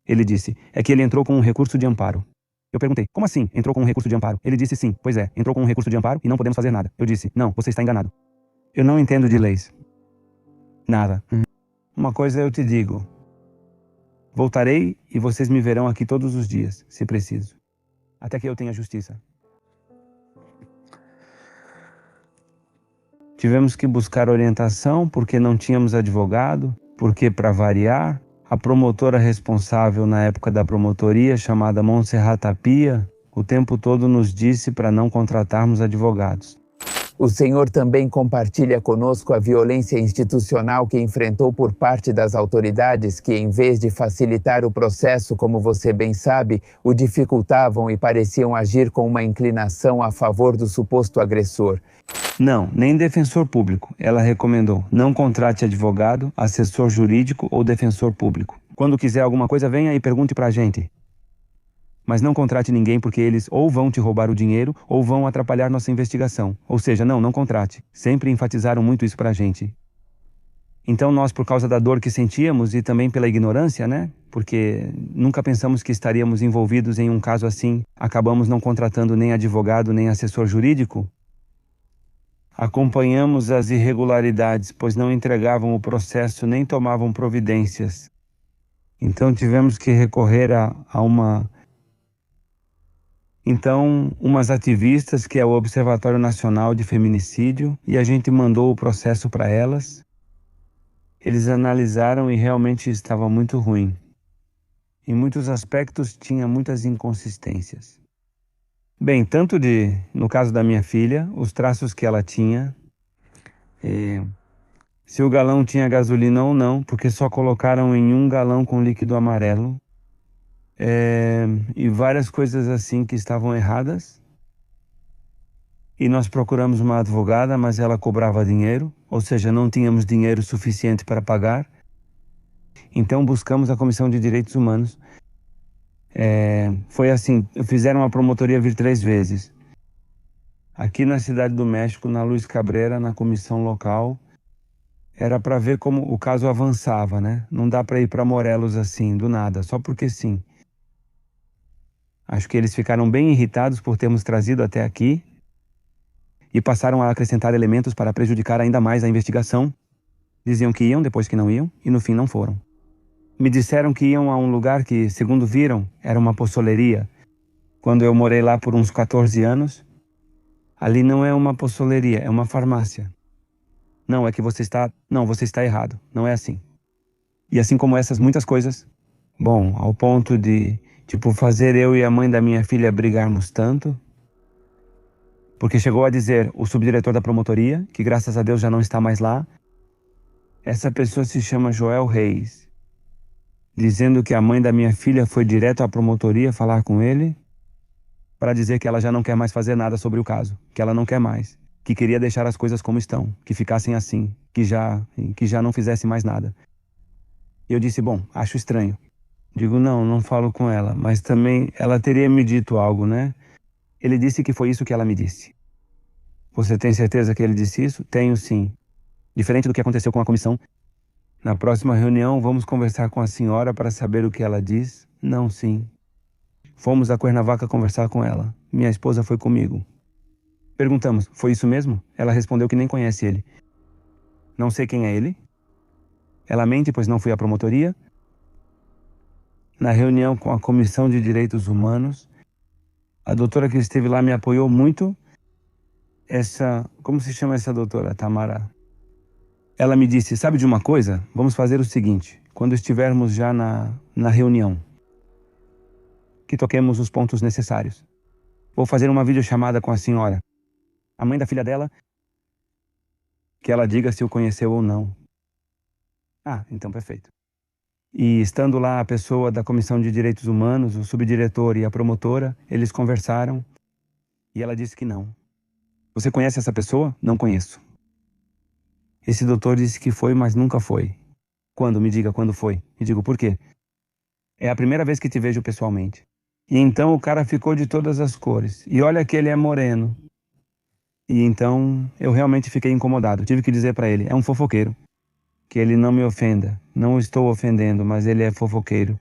Ele disse: "É que ele entrou com um recurso de amparo." Eu perguntei: "Como assim, entrou com um recurso de amparo?" Ele disse: "Sim, pois é, entrou com um recurso de amparo e não podemos fazer nada." Eu disse: "Não, você está enganado. Eu não entendo de leis. Nada. Uma coisa eu te digo. Voltarei e vocês me verão aqui todos os dias, se preciso. Até que eu tenha justiça." Tivemos que buscar orientação porque não tínhamos advogado, porque, para variar, a promotora responsável na época da promotoria, chamada Montserrat Tapia, o tempo todo nos disse para não contratarmos advogados. O senhor também compartilha conosco a violência institucional que enfrentou por parte das autoridades que, em vez de facilitar o processo, como você bem sabe, o dificultavam e pareciam agir com uma inclinação a favor do suposto agressor. Não, nem defensor público. Ela recomendou: não contrate advogado, assessor jurídico ou defensor público. Quando quiser alguma coisa, venha e pergunte pra gente. Mas não contrate ninguém porque eles ou vão te roubar o dinheiro ou vão atrapalhar nossa investigação. Ou seja, não contrate. Sempre enfatizaram muito isso pra gente. Então nós, por causa da dor que sentíamos e também pela ignorância, né? Porque nunca pensamos que estaríamos envolvidos em um caso assim, acabamos não contratando nem advogado nem assessor jurídico. Acompanhamos as irregularidades, pois não entregavam o processo nem tomavam providências. Então tivemos que recorrer umas ativistas, que é o Observatório Nacional de Feminicídio, e a gente mandou o processo para elas. Eles analisaram e realmente estava muito ruim. Em muitos aspectos tinha muitas inconsistências. Bem, no caso da minha filha, os traços que ela tinha, se o galão tinha gasolina ou não, porque só colocaram em um galão com líquido amarelo, e várias coisas assim que estavam erradas. E nós procuramos uma advogada, mas ela cobrava dinheiro, ou seja, não tínhamos dinheiro suficiente para pagar. Então buscamos a Comissão de Direitos Humanos. Foi assim, fizeram a promotoria vir 3 vezes. Aqui na Cidade do México, na Luiz Cabrera, na comissão local, era para ver como o caso avançava, né? Não dá para ir para Morelos assim, do nada, só porque sim. Acho que eles ficaram bem irritados por termos trazido até aqui e passaram a acrescentar elementos para prejudicar ainda mais a investigação. Diziam que iam, depois que não iam, e no fim não foram. Me disseram que iam a um lugar que, segundo viram, era uma possoleria. Quando eu morei lá por uns 14 anos, ali não é uma possoleria, é uma farmácia. Não, é que você está errado, não é assim. E assim como essas muitas coisas, bom, ao ponto de, fazer eu e a mãe da minha filha brigarmos tanto, porque chegou a dizer o subdiretor da promotoria, que graças a Deus já não está mais lá. Essa pessoa se chama Joel Reis. dizendo que a mãe da minha filha foi direto à promotoria falar com ele para dizer que ela já não quer mais fazer nada sobre o caso, que ela não quer mais, que queria deixar as coisas como estão, que ficassem assim, que já não fizesse mais nada. E eu disse, bom, acho estranho. Digo, não falo com ela, mas também ela teria me dito algo, né? Ele disse que foi isso que ela me disse. Você tem certeza que ele disse isso? Tenho, sim. Diferente do que aconteceu com a comissão. Na próxima reunião, vamos conversar com a senhora para saber o que ela diz? Não, sim. Fomos a Cuernavaca conversar com ela. Minha esposa foi comigo. Perguntamos, foi isso mesmo? Ela respondeu que nem conhece ele. Não sei quem é ele. Ela mente, pois não fui à promotoria. Na reunião com a Comissão de Direitos Humanos, a doutora que esteve lá me apoiou muito. Como se chama essa doutora? Tamara. Ela me disse, sabe de uma coisa? Vamos fazer o seguinte, quando estivermos já na reunião, que toquemos os pontos necessários. Vou fazer uma videochamada com a senhora, a mãe da filha dela, que ela diga se o conheceu ou não. Ah, então perfeito. E estando lá a pessoa da Comissão de Direitos Humanos, o subdiretor e a promotora, eles conversaram e ela disse que não. Você conhece essa pessoa? Não conheço. Esse doutor disse que foi, mas nunca foi. Quando? Me diga quando foi. Me digo, por quê? É a primeira vez que te vejo pessoalmente. E então o cara ficou de todas as cores. E olha que ele é moreno. E então eu realmente fiquei incomodado. Tive que dizer para ele, é um fofoqueiro. Que ele não me ofenda. Não o estou ofendendo, mas ele é fofoqueiro.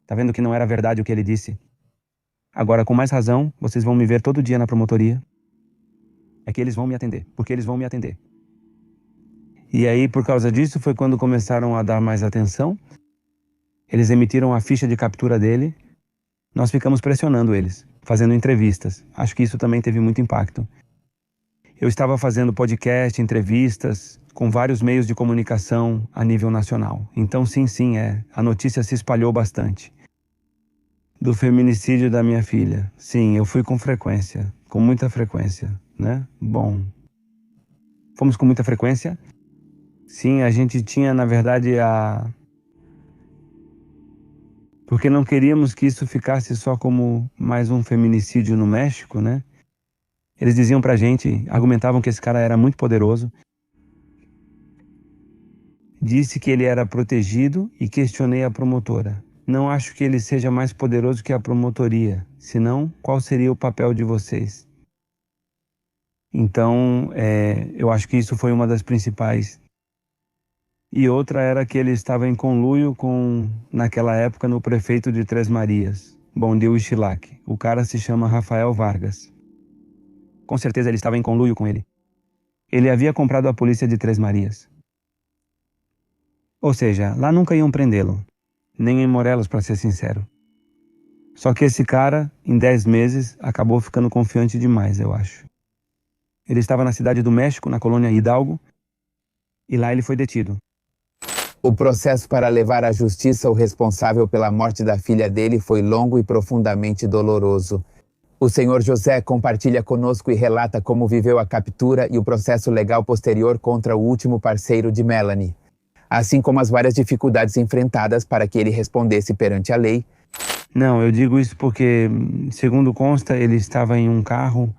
Tá vendo que não era verdade o que ele disse? Agora, com mais razão, vocês vão me ver todo dia na promotoria. É que eles vão me atender, porque eles vão me atender. E aí, por causa disso, foi quando começaram a dar mais atenção. Eles emitiram a ficha de captura dele. Nós ficamos pressionando eles, fazendo entrevistas. Acho que isso também teve muito impacto. Eu estava fazendo podcast, entrevistas, com vários meios de comunicação a nível nacional. Então, sim, a notícia se espalhou bastante. Do feminicídio da minha filha. Sim, eu fui com frequência, com muita frequência, né? Bom, fomos com muita frequência. Sim, a gente tinha, na verdade, porque não queríamos que isso ficasse só como mais um feminicídio no México, né? Eles diziam pra gente, argumentavam que esse cara era muito poderoso. Disse que ele era protegido e questionei a promotora. Não acho que ele seja mais poderoso que a promotoria. Senão, qual seria o papel de vocês? Então, eu acho que isso foi uma das principais. E outra era que ele estava em conluio com, naquela época, no prefeito de Três Marias, Bom Deus Xilac. O cara se chama Rafael Vargas. Com certeza ele estava em conluio com ele. Ele havia comprado a polícia de Três Marias. Ou seja, lá nunca iam prendê-lo. Nem em Morelos, para ser sincero. Só que esse cara, em 10 meses, acabou ficando confiante demais, eu acho. Ele estava na cidade do México, na colônia Hidalgo, e lá ele foi detido. O processo para levar à justiça o responsável pela morte da filha dele foi longo e profundamente doloroso. O senhor José compartilha conosco e relata como viveu a captura e o processo legal posterior contra o último parceiro de Melanie, assim como as várias dificuldades enfrentadas para que ele respondesse perante a lei. Não, eu digo isso porque, segundo consta, ele estava em um carro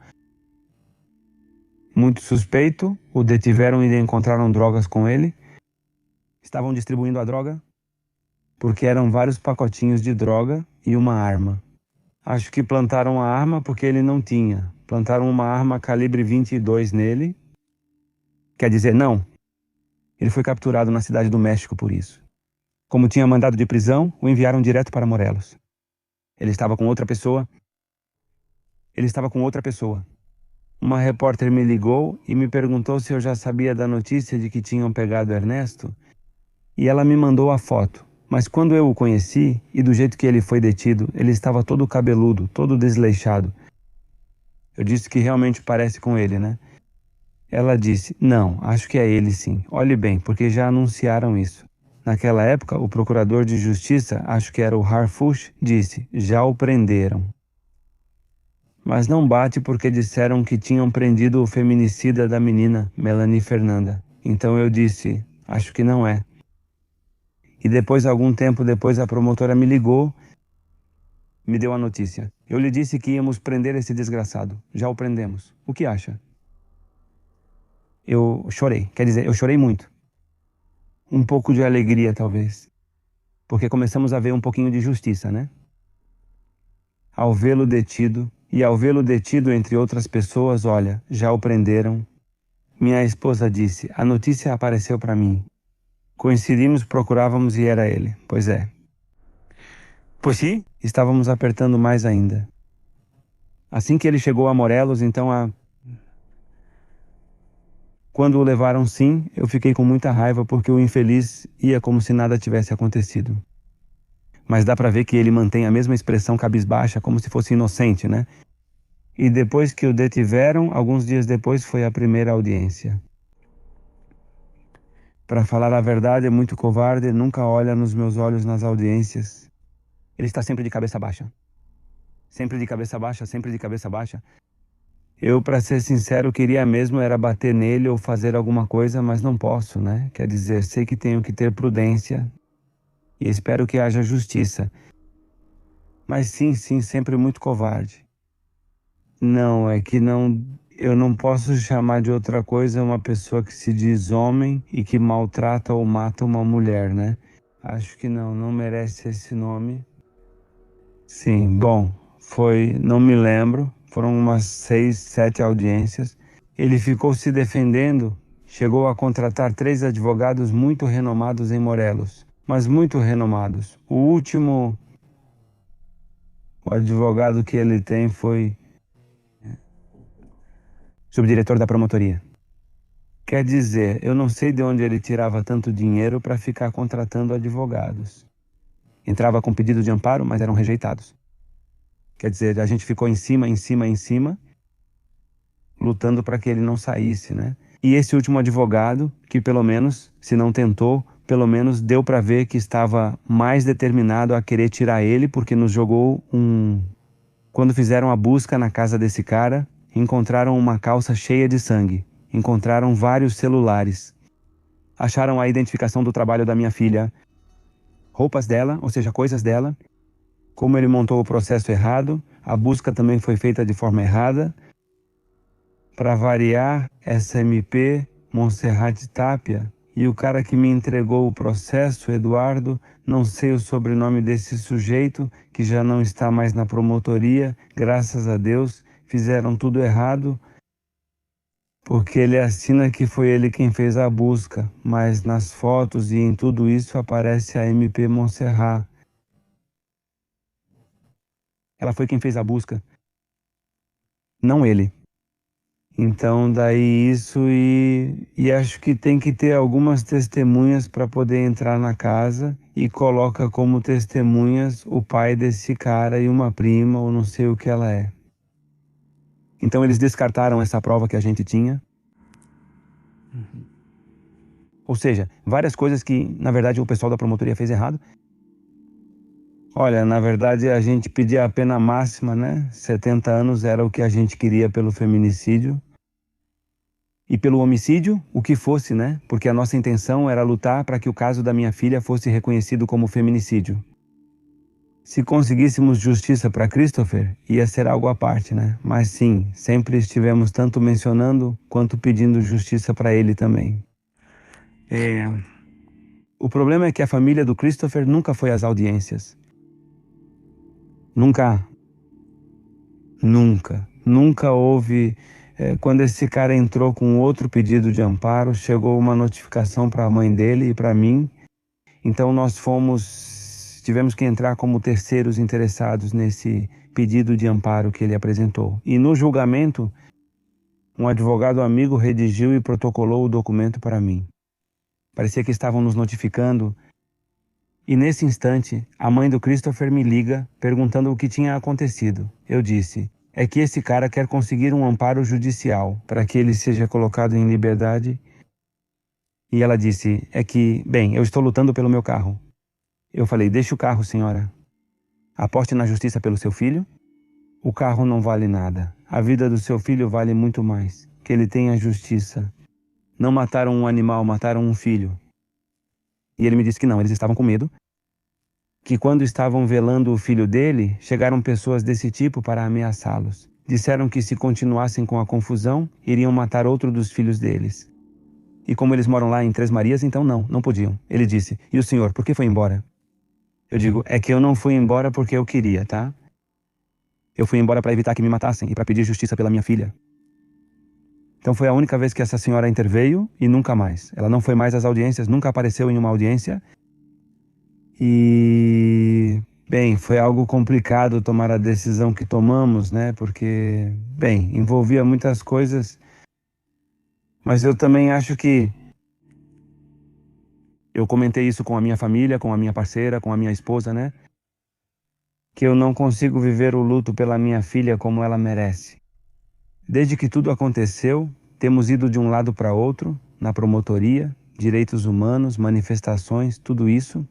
muito suspeito, o detiveram e encontraram drogas com ele. Estavam distribuindo a droga porque eram vários pacotinhos de droga e uma arma. Acho que plantaram a arma porque ele não tinha. Plantaram uma arma calibre 22 nele. Quer dizer, não. Ele foi capturado na cidade do México por isso. Como tinha mandado de prisão, o enviaram direto para Morelos. Ele estava com outra pessoa. Uma repórter me ligou e me perguntou se eu já sabia da notícia de que tinham pegado Ernesto. E ela me mandou a foto. Mas quando eu o conheci, e do jeito que ele foi detido, ele estava todo cabeludo, todo desleixado. Eu disse que realmente parece com ele, né? Ela disse, não, acho que é ele sim. Olhe bem, porque já anunciaram isso. Naquela época, o procurador de justiça, acho que era o Harfuch, disse, já o prenderam. Mas não bate porque disseram que tinham prendido o feminicida da menina, Melanie Fernanda. Então eu disse, acho que não é. E depois, algum tempo depois, a promotora me ligou, me deu a notícia. Eu lhe disse que íamos prender esse desgraçado. Já o prendemos. O que acha? Eu chorei. Quer dizer, eu chorei muito. Um pouco de alegria, talvez. Porque começamos a ver um pouquinho de justiça, né? Ao vê-lo detido, e ao vê-lo detido entre outras pessoas, olha, já o prenderam. Minha esposa disse, a notícia apareceu para mim. Coincidimos, procurávamos e era ele. Pois é. Pois sim, estávamos apertando mais ainda. Assim que ele chegou a Morelos, então quando o levaram sim, eu fiquei com muita raiva porque o infeliz ia como se nada tivesse acontecido. Mas dá para ver que ele mantém a mesma expressão cabisbaixa, como se fosse inocente, né? E depois que o detiveram, alguns dias depois foi a primeira audiência. Para falar a verdade, é muito covarde, nunca olha nos meus olhos nas audiências. Ele está sempre de cabeça baixa. Sempre de cabeça baixa, sempre de cabeça baixa. Eu, para ser sincero, queria mesmo era bater nele ou fazer alguma coisa, mas não posso, né? Quer dizer, sei que tenho que ter prudência e espero que haja justiça. Mas sim, sempre muito covarde. Não, é que não, eu não posso chamar de outra coisa uma pessoa que se diz homem e que maltrata ou mata uma mulher, né? Acho que não merece esse nome. Sim, bom, não me lembro, foram umas 6, 7 audiências. Ele ficou se defendendo, chegou a contratar 3 advogados muito renomados em Morelos, mas muito renomados. O advogado que ele tem foi subdiretor da promotoria. Quer dizer, eu não sei de onde ele tirava tanto dinheiro para ficar contratando advogados. Entrava com pedido de amparo, mas eram rejeitados. Quer dizer, a gente ficou em cima, lutando para que ele não saísse, né? E esse último advogado, que pelo menos, se não tentou, pelo menos deu para ver que estava mais determinado a querer tirar ele, porque nos jogou Quando fizeram a busca na casa desse cara, encontraram uma calça cheia de sangue, encontraram vários celulares, acharam a identificação do trabalho da minha filha, roupas dela, ou seja, coisas dela. Como ele montou o processo errado, a busca também foi feita de forma errada. Para variar, SMP, Monserrate Tapia, e o cara que me entregou o processo, Eduardo, não sei o sobrenome desse sujeito, que já não está mais na promotoria, graças a Deus, fizeram tudo errado, porque ele assina que foi ele quem fez a busca, mas nas fotos e em tudo isso aparece a MP Monserrat. Ela foi quem fez a busca, não ele. Então, daí isso e acho que tem que ter algumas testemunhas para poder entrar na casa e coloca como testemunhas o pai desse cara e uma prima ou não sei o que ela é. Então eles descartaram essa prova que a gente tinha. Ou seja, várias coisas que na verdade o pessoal da promotoria fez errado. Olha, na verdade a gente pedia a pena máxima, né? 70 anos era o que a gente queria pelo feminicídio. E pelo homicídio, o que fosse, né? Porque a nossa intenção era lutar para que o caso da minha filha fosse reconhecido como feminicídio. Se conseguíssemos justiça para Christopher, ia ser algo à parte, né? Mas sim, sempre estivemos tanto mencionando quanto pedindo justiça para ele também. O problema é que a família do Christopher nunca foi às audiências. Nunca houve. Quando esse cara entrou com outro pedido de amparo, chegou uma notificação para a mãe dele e para mim. Então tivemos que entrar como terceiros interessados nesse pedido de amparo que ele apresentou. E no julgamento, um advogado amigo redigiu e protocolou o documento para mim. Parecia que estavam nos notificando. E nesse instante, a mãe do Christopher me liga perguntando o que tinha acontecido. Eu disse: é que esse cara quer conseguir um amparo judicial para que ele seja colocado em liberdade. E ela disse: bem, eu estou lutando pelo meu carro. Eu falei: deixe o carro, senhora. Aposte na justiça pelo seu filho. O carro não vale nada. A vida do seu filho vale muito mais. Que ele tenha justiça. Não mataram um animal, mataram um filho. E ele me disse que não, eles estavam com medo, que quando estavam velando o filho dele, chegaram pessoas desse tipo para ameaçá-los. Disseram que se continuassem com a confusão, iriam matar outro dos filhos deles. E como eles moram lá em Três Marias, então não podiam. Ele disse, e o senhor, por que foi embora? Eu digo, é que eu não fui embora porque eu queria, tá? Eu fui embora para evitar que me matassem e para pedir justiça pela minha filha. Então foi a única vez que essa senhora interveio e nunca mais. Ela não foi mais às audiências, nunca apareceu em uma audiência. E, bem, foi algo complicado tomar a decisão que tomamos, né? Porque, bem, envolvia muitas coisas. Mas eu também acho que eu comentei isso com a minha família, com a minha parceira, com a minha esposa, né? Que eu não consigo viver o luto pela minha filha como ela merece. Desde que tudo aconteceu, temos ido de um lado para outro, na promotoria, direitos humanos, manifestações, tudo isso.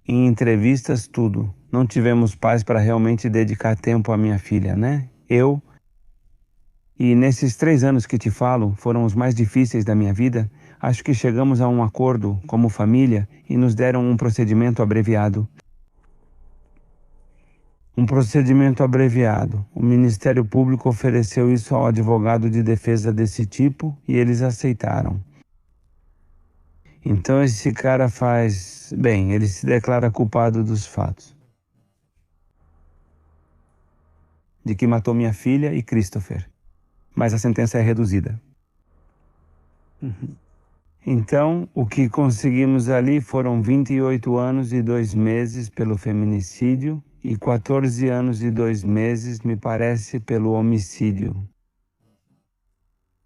Em entrevistas, tudo. Não tivemos paz para realmente dedicar tempo à minha filha, né? E nesses 3 anos que te falo, foram os mais difíceis da minha vida, acho que chegamos a um acordo como família e nos deram um procedimento abreviado. Um procedimento abreviado. O Ministério Público ofereceu isso ao advogado de defesa desse tipo e eles aceitaram. Então esse cara faz... Bem, ele se declara culpado dos fatos. De que matou minha filha e Christopher. Mas a sentença é reduzida. Então, o que conseguimos ali foram 28 anos e 2 meses pelo feminicídio e 14 anos e 2 meses, me parece, pelo homicídio.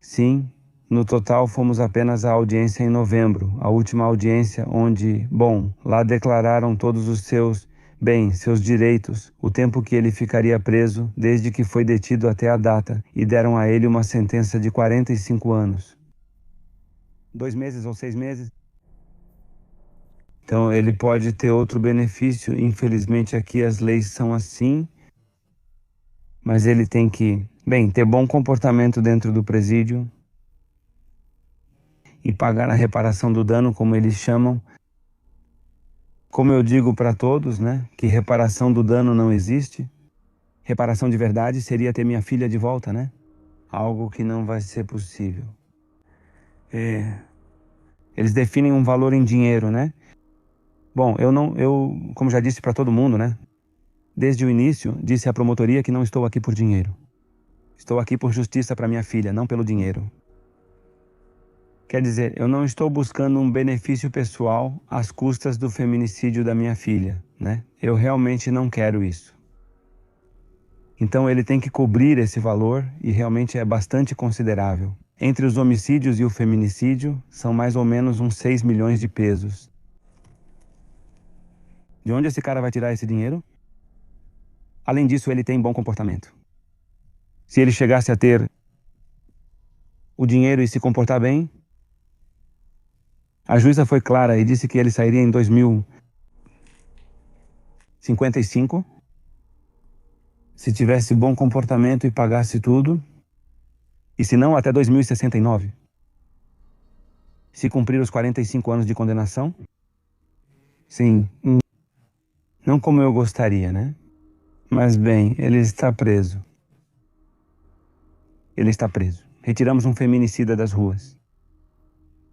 Sim, no total fomos apenas à audiência em novembro, a última audiência onde, bom, lá declararam todos os seus direitos, o tempo que ele ficaria preso desde que foi detido até a data e deram a ele uma sentença de 45 anos. 2 meses ou 6 meses. Então ele pode ter outro benefício, infelizmente aqui as leis são assim, mas ele tem que, ter bom comportamento dentro do presídio e pagar a reparação do dano, como eles chamam. Como eu digo para todos, né, que reparação do dano não existe. Reparação de verdade seria ter minha filha de volta, né? Algo que não vai ser possível. Eles definem um valor em dinheiro, né? Bom, eu, como já disse para todo mundo, né? Desde o início, disse à promotoria que não estou aqui por dinheiro. Estou aqui por justiça para minha filha, não pelo dinheiro. Quer dizer, eu não estou buscando um benefício pessoal às custas do feminicídio da minha filha, né? Eu realmente não quero isso. Então ele tem que cobrir esse valor e realmente é bastante considerável. Entre os homicídios e o feminicídio, são mais ou menos uns 6 milhões de pesos. De onde esse cara vai tirar esse dinheiro? Além disso, ele tem bom comportamento. Se ele chegasse a ter o dinheiro e se comportar bem, a juíza foi clara e disse que ele sairia em 2055, se tivesse bom comportamento e pagasse tudo, e se não, até 2069. Se cumprir os 45 anos de condenação, sim, não como eu gostaria, né? Mas bem, ele está preso. Ele está preso. Retiramos um feminicida das ruas.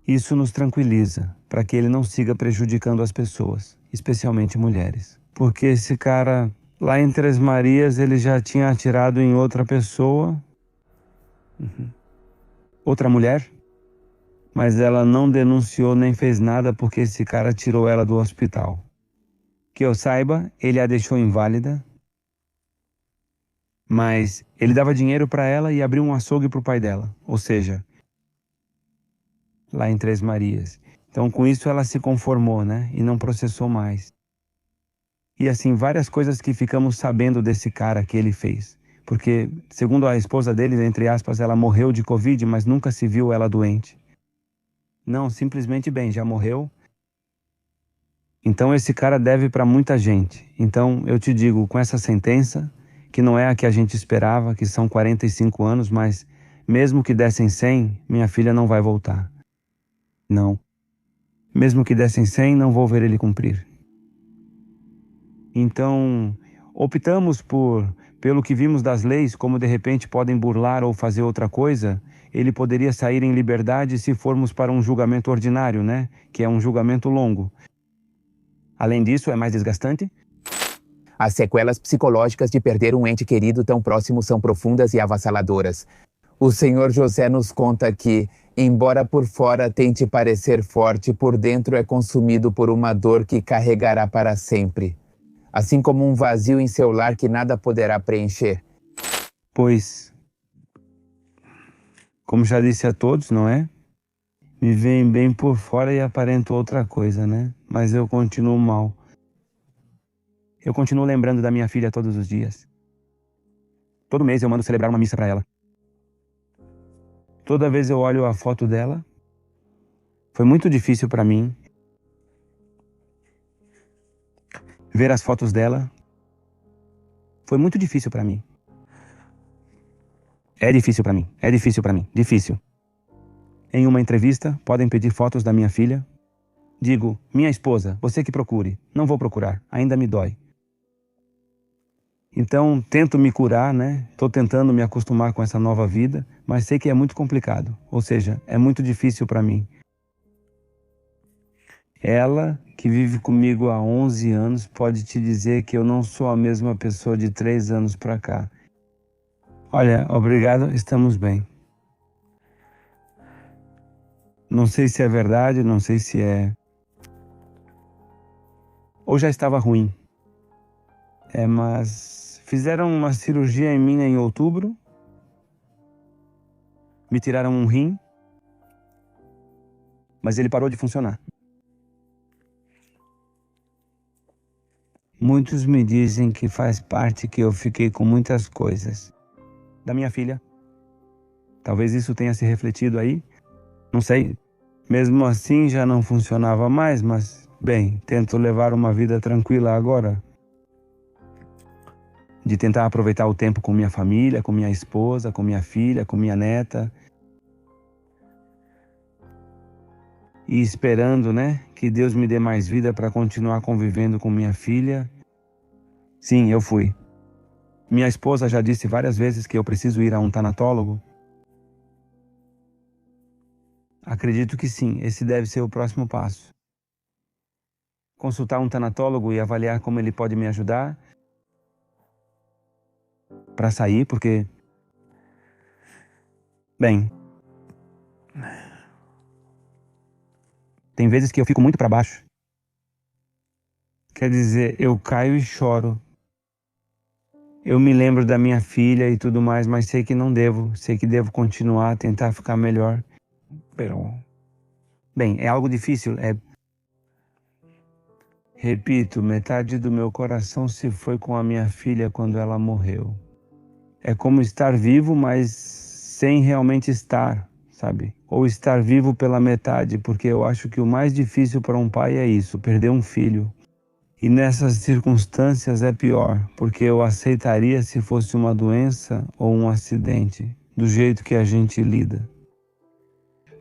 Isso nos tranquiliza, para que ele não siga prejudicando as pessoas, especialmente mulheres. Porque esse cara, lá em Três Marias, ele já tinha atirado em outra pessoa, outra mulher, mas ela não denunciou nem fez nada porque esse cara tirou ela do hospital. Que eu saiba, ele a deixou inválida, mas ele dava dinheiro para ela e abriu um açougue para o pai dela, ou seja, lá em Três Marias. Então com isso ela se conformou, né, e não processou mais. E assim, várias coisas que ficamos sabendo desse cara que ele fez. Porque, segundo a esposa dele, entre aspas, ela morreu de Covid, mas nunca se viu ela doente. Não, simplesmente já morreu. Então esse cara deve para muita gente. Então eu te digo, com essa sentença, que não é a que a gente esperava, que são 45 anos, mas mesmo que dessem 100, minha filha não vai voltar. Não. Mesmo que dessem 100, não vou ver ele cumprir. Então, optamos pelo que vimos das leis, como de repente podem burlar ou fazer outra coisa. Ele poderia sair em liberdade se formos para um julgamento ordinário, né? Que é um julgamento longo. Além disso, é mais desgastante. As sequelas psicológicas de perder um ente querido tão próximo são profundas e avassaladoras. O senhor José nos conta que, embora por fora tente parecer forte, por dentro é consumido por uma dor que carregará para sempre. Assim como um vazio em seu lar que nada poderá preencher. Pois, como já disse a todos, não é? Me veem bem por fora e aparento outra coisa, né? Mas eu continuo mal. Eu continuo lembrando da minha filha todos os dias. Todo mês eu mando celebrar uma missa para ela. Toda vez eu olho a foto dela. Foi muito difícil para mim ver as fotos dela. Foi muito difícil para mim. É difícil para mim. É difícil para mim. Difícil. Em uma entrevista, podem pedir fotos da minha filha. Digo, minha esposa, você que procure. Não vou procurar. Ainda me dói. Então, tento me curar, né? Estou tentando me acostumar com essa nova vida, mas sei que é muito complicado. Ou seja, é muito difícil para mim. Ela, que vive comigo há 11 anos, pode te dizer que eu não sou a mesma pessoa de 3 anos para cá. Olha, obrigado, estamos bem. Não sei se é verdade, não sei se é... Ou já estava ruim. Mas fizeram uma cirurgia em mim em outubro. Me tiraram um rim. Mas ele parou de funcionar. Muitos me dizem que faz parte que eu fiquei com muitas coisas. Da minha filha. Talvez isso tenha se refletido aí. Não sei. Mesmo assim já não funcionava mais, mas, bem, tento levar uma vida tranquila agora. De tentar aproveitar o tempo com minha família, com minha esposa, com minha filha, com minha neta. E esperando, né, que Deus me dê mais vida para continuar convivendo com minha filha. Sim, eu fui. Minha esposa já disse várias vezes que eu preciso ir a um tanatólogo. Acredito que sim, esse deve ser o próximo passo. Consultar um tanatólogo e avaliar como ele pode me ajudar para sair, porque... Bem... Tem vezes que eu fico muito para baixo. Quer dizer, eu caio e choro. Eu me lembro da minha filha e tudo mais, mas sei que não devo. Sei que devo continuar a tentar ficar melhor. Bem, é algo difícil. Repito, metade do meu coração se foi com a minha filha quando ela morreu. É como estar vivo, mas sem realmente estar, sabe? Ou estar vivo pela metade, porque eu acho que o mais difícil para um pai é isso, perder um filho. E nessas circunstâncias é pior, porque eu aceitaria se fosse uma doença ou um acidente, do jeito que a gente lida.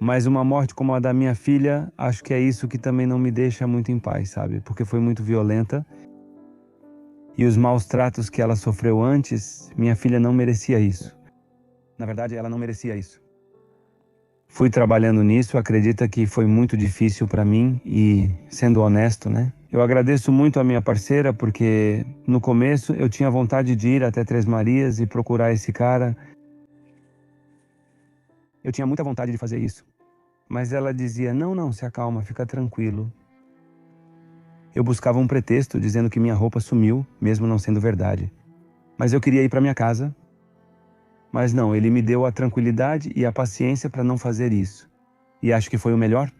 Mas uma morte como a da minha filha, acho que é isso que também não me deixa muito em paz, sabe? Porque foi muito violenta. E os maus tratos que ela sofreu antes, minha filha não merecia isso. Na verdade, ela não merecia isso. Fui trabalhando nisso, acredita que foi muito difícil para mim e, sendo honesto, né? Eu agradeço muito a minha parceira porque no começo eu tinha vontade de ir até Três Marias e procurar esse cara. Eu tinha muita vontade de fazer isso. Mas ela dizia, não, se acalma, fica tranquilo. Eu buscava um pretexto dizendo que minha roupa sumiu, mesmo não sendo verdade. Mas eu queria ir para minha casa. Mas não, ele me deu a tranquilidade e a paciência para não fazer isso. E acho que foi o melhor?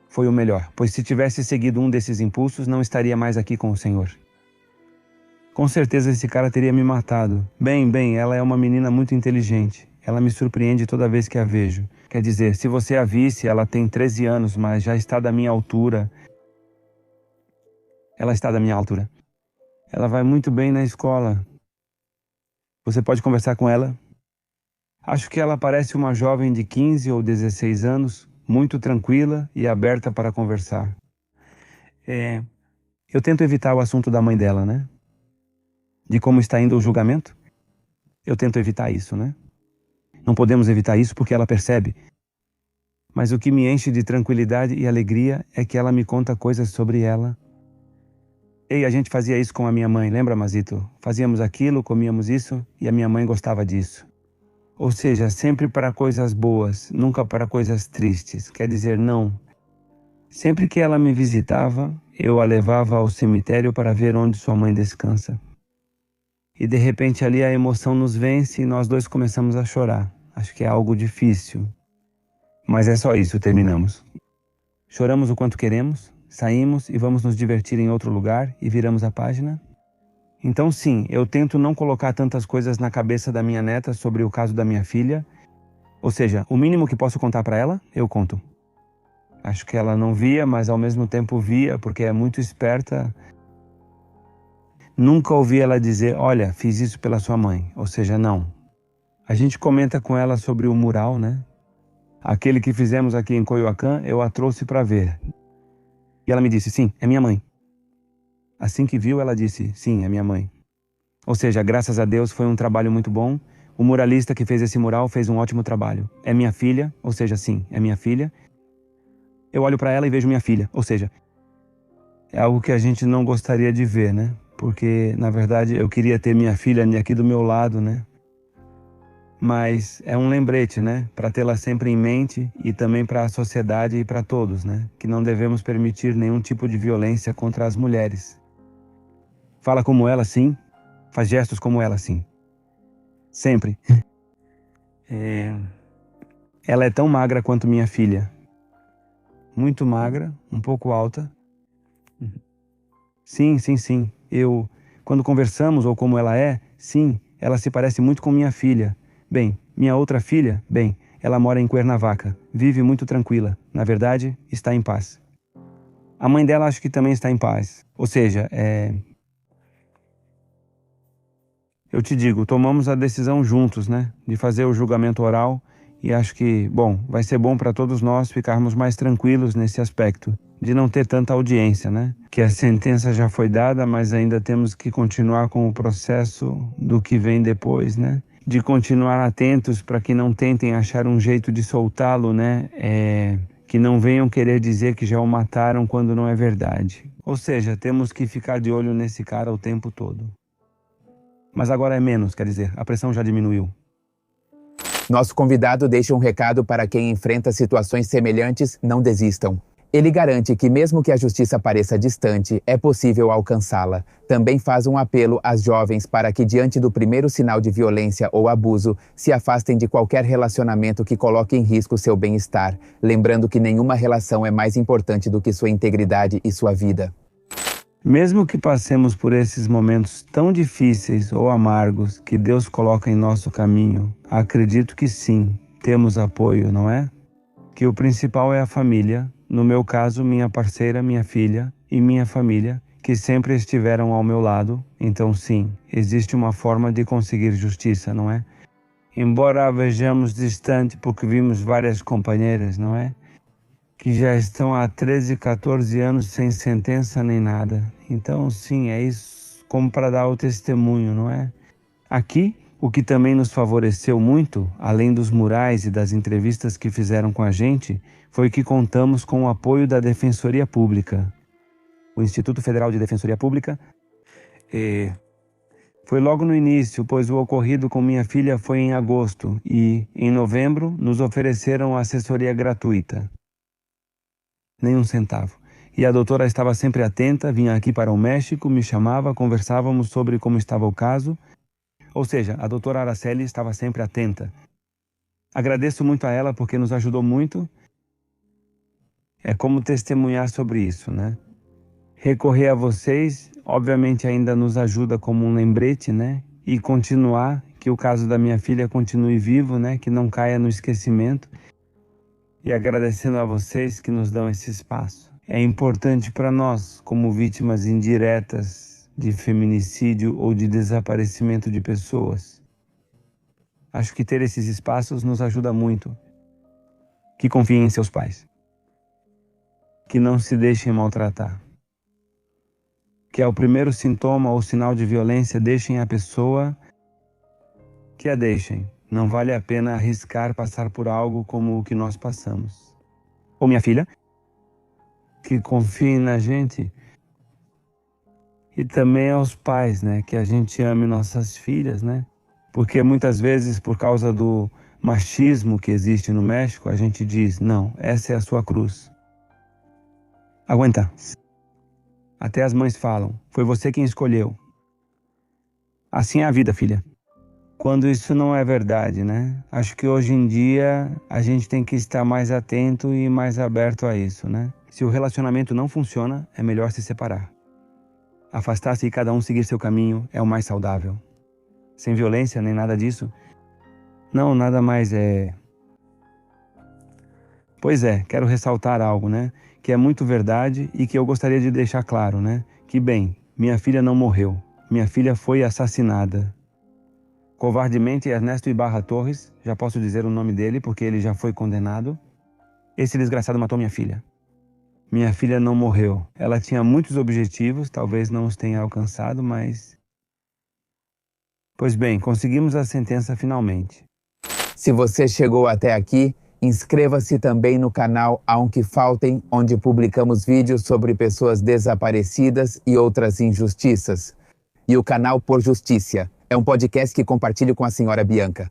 Foi o melhor, pois se tivesse seguido um desses impulsos, não estaria mais aqui com o Senhor. Com certeza esse cara teria me matado. Bem, ela é uma menina muito inteligente. Ela me surpreende toda vez que a vejo. Quer dizer, se você a visse, ela tem 13 anos, mas já está da minha altura. Ela está da minha altura. Ela vai muito bem na escola. Você pode conversar com ela? Acho que ela parece uma jovem de 15 ou 16 anos, muito tranquila e aberta para conversar. Eu tento evitar o assunto da mãe dela, né? De como está indo o julgamento. Eu tento evitar isso, né? Não podemos evitar isso porque ela percebe. Mas o que me enche de tranquilidade e alegria é que ela me conta coisas sobre ela. A gente fazia isso com a minha mãe, lembra, Mazito? Fazíamos aquilo, comíamos isso e a minha mãe gostava disso. Ou seja, sempre para coisas boas, nunca para coisas tristes. Quer dizer, não. Sempre que ela me visitava, eu a levava ao cemitério para ver onde sua mãe descansa. E de repente ali a emoção nos vence e nós dois começamos a chorar. Acho que é algo difícil. Mas é só isso, terminamos. Choramos o quanto queremos, saímos e vamos nos divertir em outro lugar e viramos a página. Então sim, eu tento não colocar tantas coisas na cabeça da minha neta sobre o caso da minha filha. Ou seja, o mínimo que posso contar para ela, eu conto. Acho que ela não via, mas ao mesmo tempo via, porque é muito esperta. Nunca ouvi ela dizer, olha, fiz isso pela sua mãe. Ou seja, não. A gente comenta com ela sobre o mural, né? Aquele que fizemos aqui em Coyoacán, eu a trouxe para ver. E ela me disse, sim, é minha mãe. Assim que viu, ela disse, sim, é minha mãe. Ou seja, graças a Deus foi um trabalho muito bom. O muralista que fez esse mural fez um ótimo trabalho. É minha filha, ou seja, sim, é minha filha. Eu olho para ela e vejo minha filha, ou seja, é algo que a gente não gostaria de ver, né? Porque, na verdade, eu queria ter minha filha aqui do meu lado, né? Mas é um lembrete, né? Para tê-la sempre em mente e também para a sociedade e para todos, né? Que não devemos permitir nenhum tipo de violência contra as mulheres. Fala como ela, sim. Faz gestos como ela, sim. Sempre. Ela é tão magra quanto minha filha. Muito magra, um pouco alta. Sim, sim, sim. Quando conversamos, ou como ela é, sim, ela se parece muito com minha filha. Bem, minha outra filha, bem, ela mora em Cuernavaca, vive muito tranquila. Na verdade, está em paz. A mãe dela acho que também está em paz. Ou seja, eu te digo, tomamos a decisão juntos, né? De fazer o julgamento oral e acho que, bom, vai ser bom para todos nós ficarmos mais tranquilos nesse aspecto. De não ter tanta audiência, né? Que a sentença já foi dada, mas ainda temos que continuar com o processo do que vem depois, né? De continuar atentos para que não tentem achar um jeito de soltá-lo, né? Que não venham querer dizer que já o mataram quando não é verdade. Ou seja, temos que ficar de olho nesse cara o tempo todo. Mas agora é menos, quer dizer, a pressão já diminuiu. Nosso convidado deixa um recado para quem enfrenta situações semelhantes, não desistam. Ele garante que mesmo que a justiça pareça distante, é possível alcançá-la. Também faz um apelo às jovens para que, diante do primeiro sinal de violência ou abuso, se afastem de qualquer relacionamento que coloque em risco seu bem-estar, lembrando que nenhuma relação é mais importante do que sua integridade e sua vida. Mesmo que passemos por esses momentos tão difíceis ou amargos que Deus coloca em nosso caminho, acredito que sim, temos apoio, não é? Que o principal é a família, no meu caso, minha parceira, minha filha e minha família, que sempre estiveram ao meu lado. Então sim, existe uma forma de conseguir justiça, não é? Embora a vejamos distante porque vimos várias companheiras, não é? Que já estão há 13, 14 anos sem sentença nem nada. Então sim, é isso como para dar o testemunho, não é? Aqui, o que também nos favoreceu muito, além dos murais e das entrevistas que fizeram com a gente, foi que contamos com o apoio da Defensoria Pública. O Instituto Federal de Defensoria Pública foi logo no início, pois o ocorrido com minha filha foi em agosto e, em novembro, nos ofereceram assessoria gratuita. Nem um centavo. E a doutora estava sempre atenta, vinha aqui para o México, me chamava, conversávamos sobre como estava o caso. Ou seja, a doutora Araceli estava sempre atenta. Agradeço muito a ela porque nos ajudou muito. É como testemunhar sobre isso, né? Recorrer a vocês, obviamente ainda nos ajuda como um lembrete, né? E continuar, que o caso da minha filha continue vivo, né? Que não caia no esquecimento. E agradecendo a vocês que nos dão esse espaço. É importante para nós, como vítimas indiretas de feminicídio ou de desaparecimento de pessoas. Acho que ter esses espaços nos ajuda muito. que confiem em seus pais, que não se deixem maltratar, que ao primeiro sintoma ou sinal de violência deixem a pessoa, que a deixem. Não vale a pena arriscar passar por algo como o que nós passamos. Ou minha filha, que confiem na gente. E também aos pais, né? Que a gente ame nossas filhas, né? Porque muitas vezes, por causa do machismo que existe no México, a gente diz, não, essa é a sua cruz. Aguenta. Até as mães falam, foi você quem escolheu. Assim é a vida, filha. Quando isso não é verdade, né? Acho que hoje em dia a gente tem que estar mais atento e mais aberto a isso, né? Se o relacionamento não funciona, é melhor se separar. Afastar-se e cada um seguir seu caminho é o mais saudável. Sem violência nem nada disso. Não, nada mais é... Pois é, quero ressaltar algo, né? Que é muito verdade e que eu gostaria de deixar claro, né? Que bem, minha filha não morreu. Minha filha foi assassinada. Covardemente, Ernesto Ibarra Torres, já posso dizer o nome dele porque ele já foi condenado. Esse desgraçado matou minha filha. Minha filha não morreu. Ela tinha muitos objetivos, talvez não os tenha alcançado, mas... Pois bem, conseguimos a sentença finalmente. Se você chegou até aqui, inscreva-se também no canal Aunque Faltem, onde publicamos vídeos sobre pessoas desaparecidas e outras injustiças. E o canal Por Justiça é um podcast que compartilho com a senhora Bianca.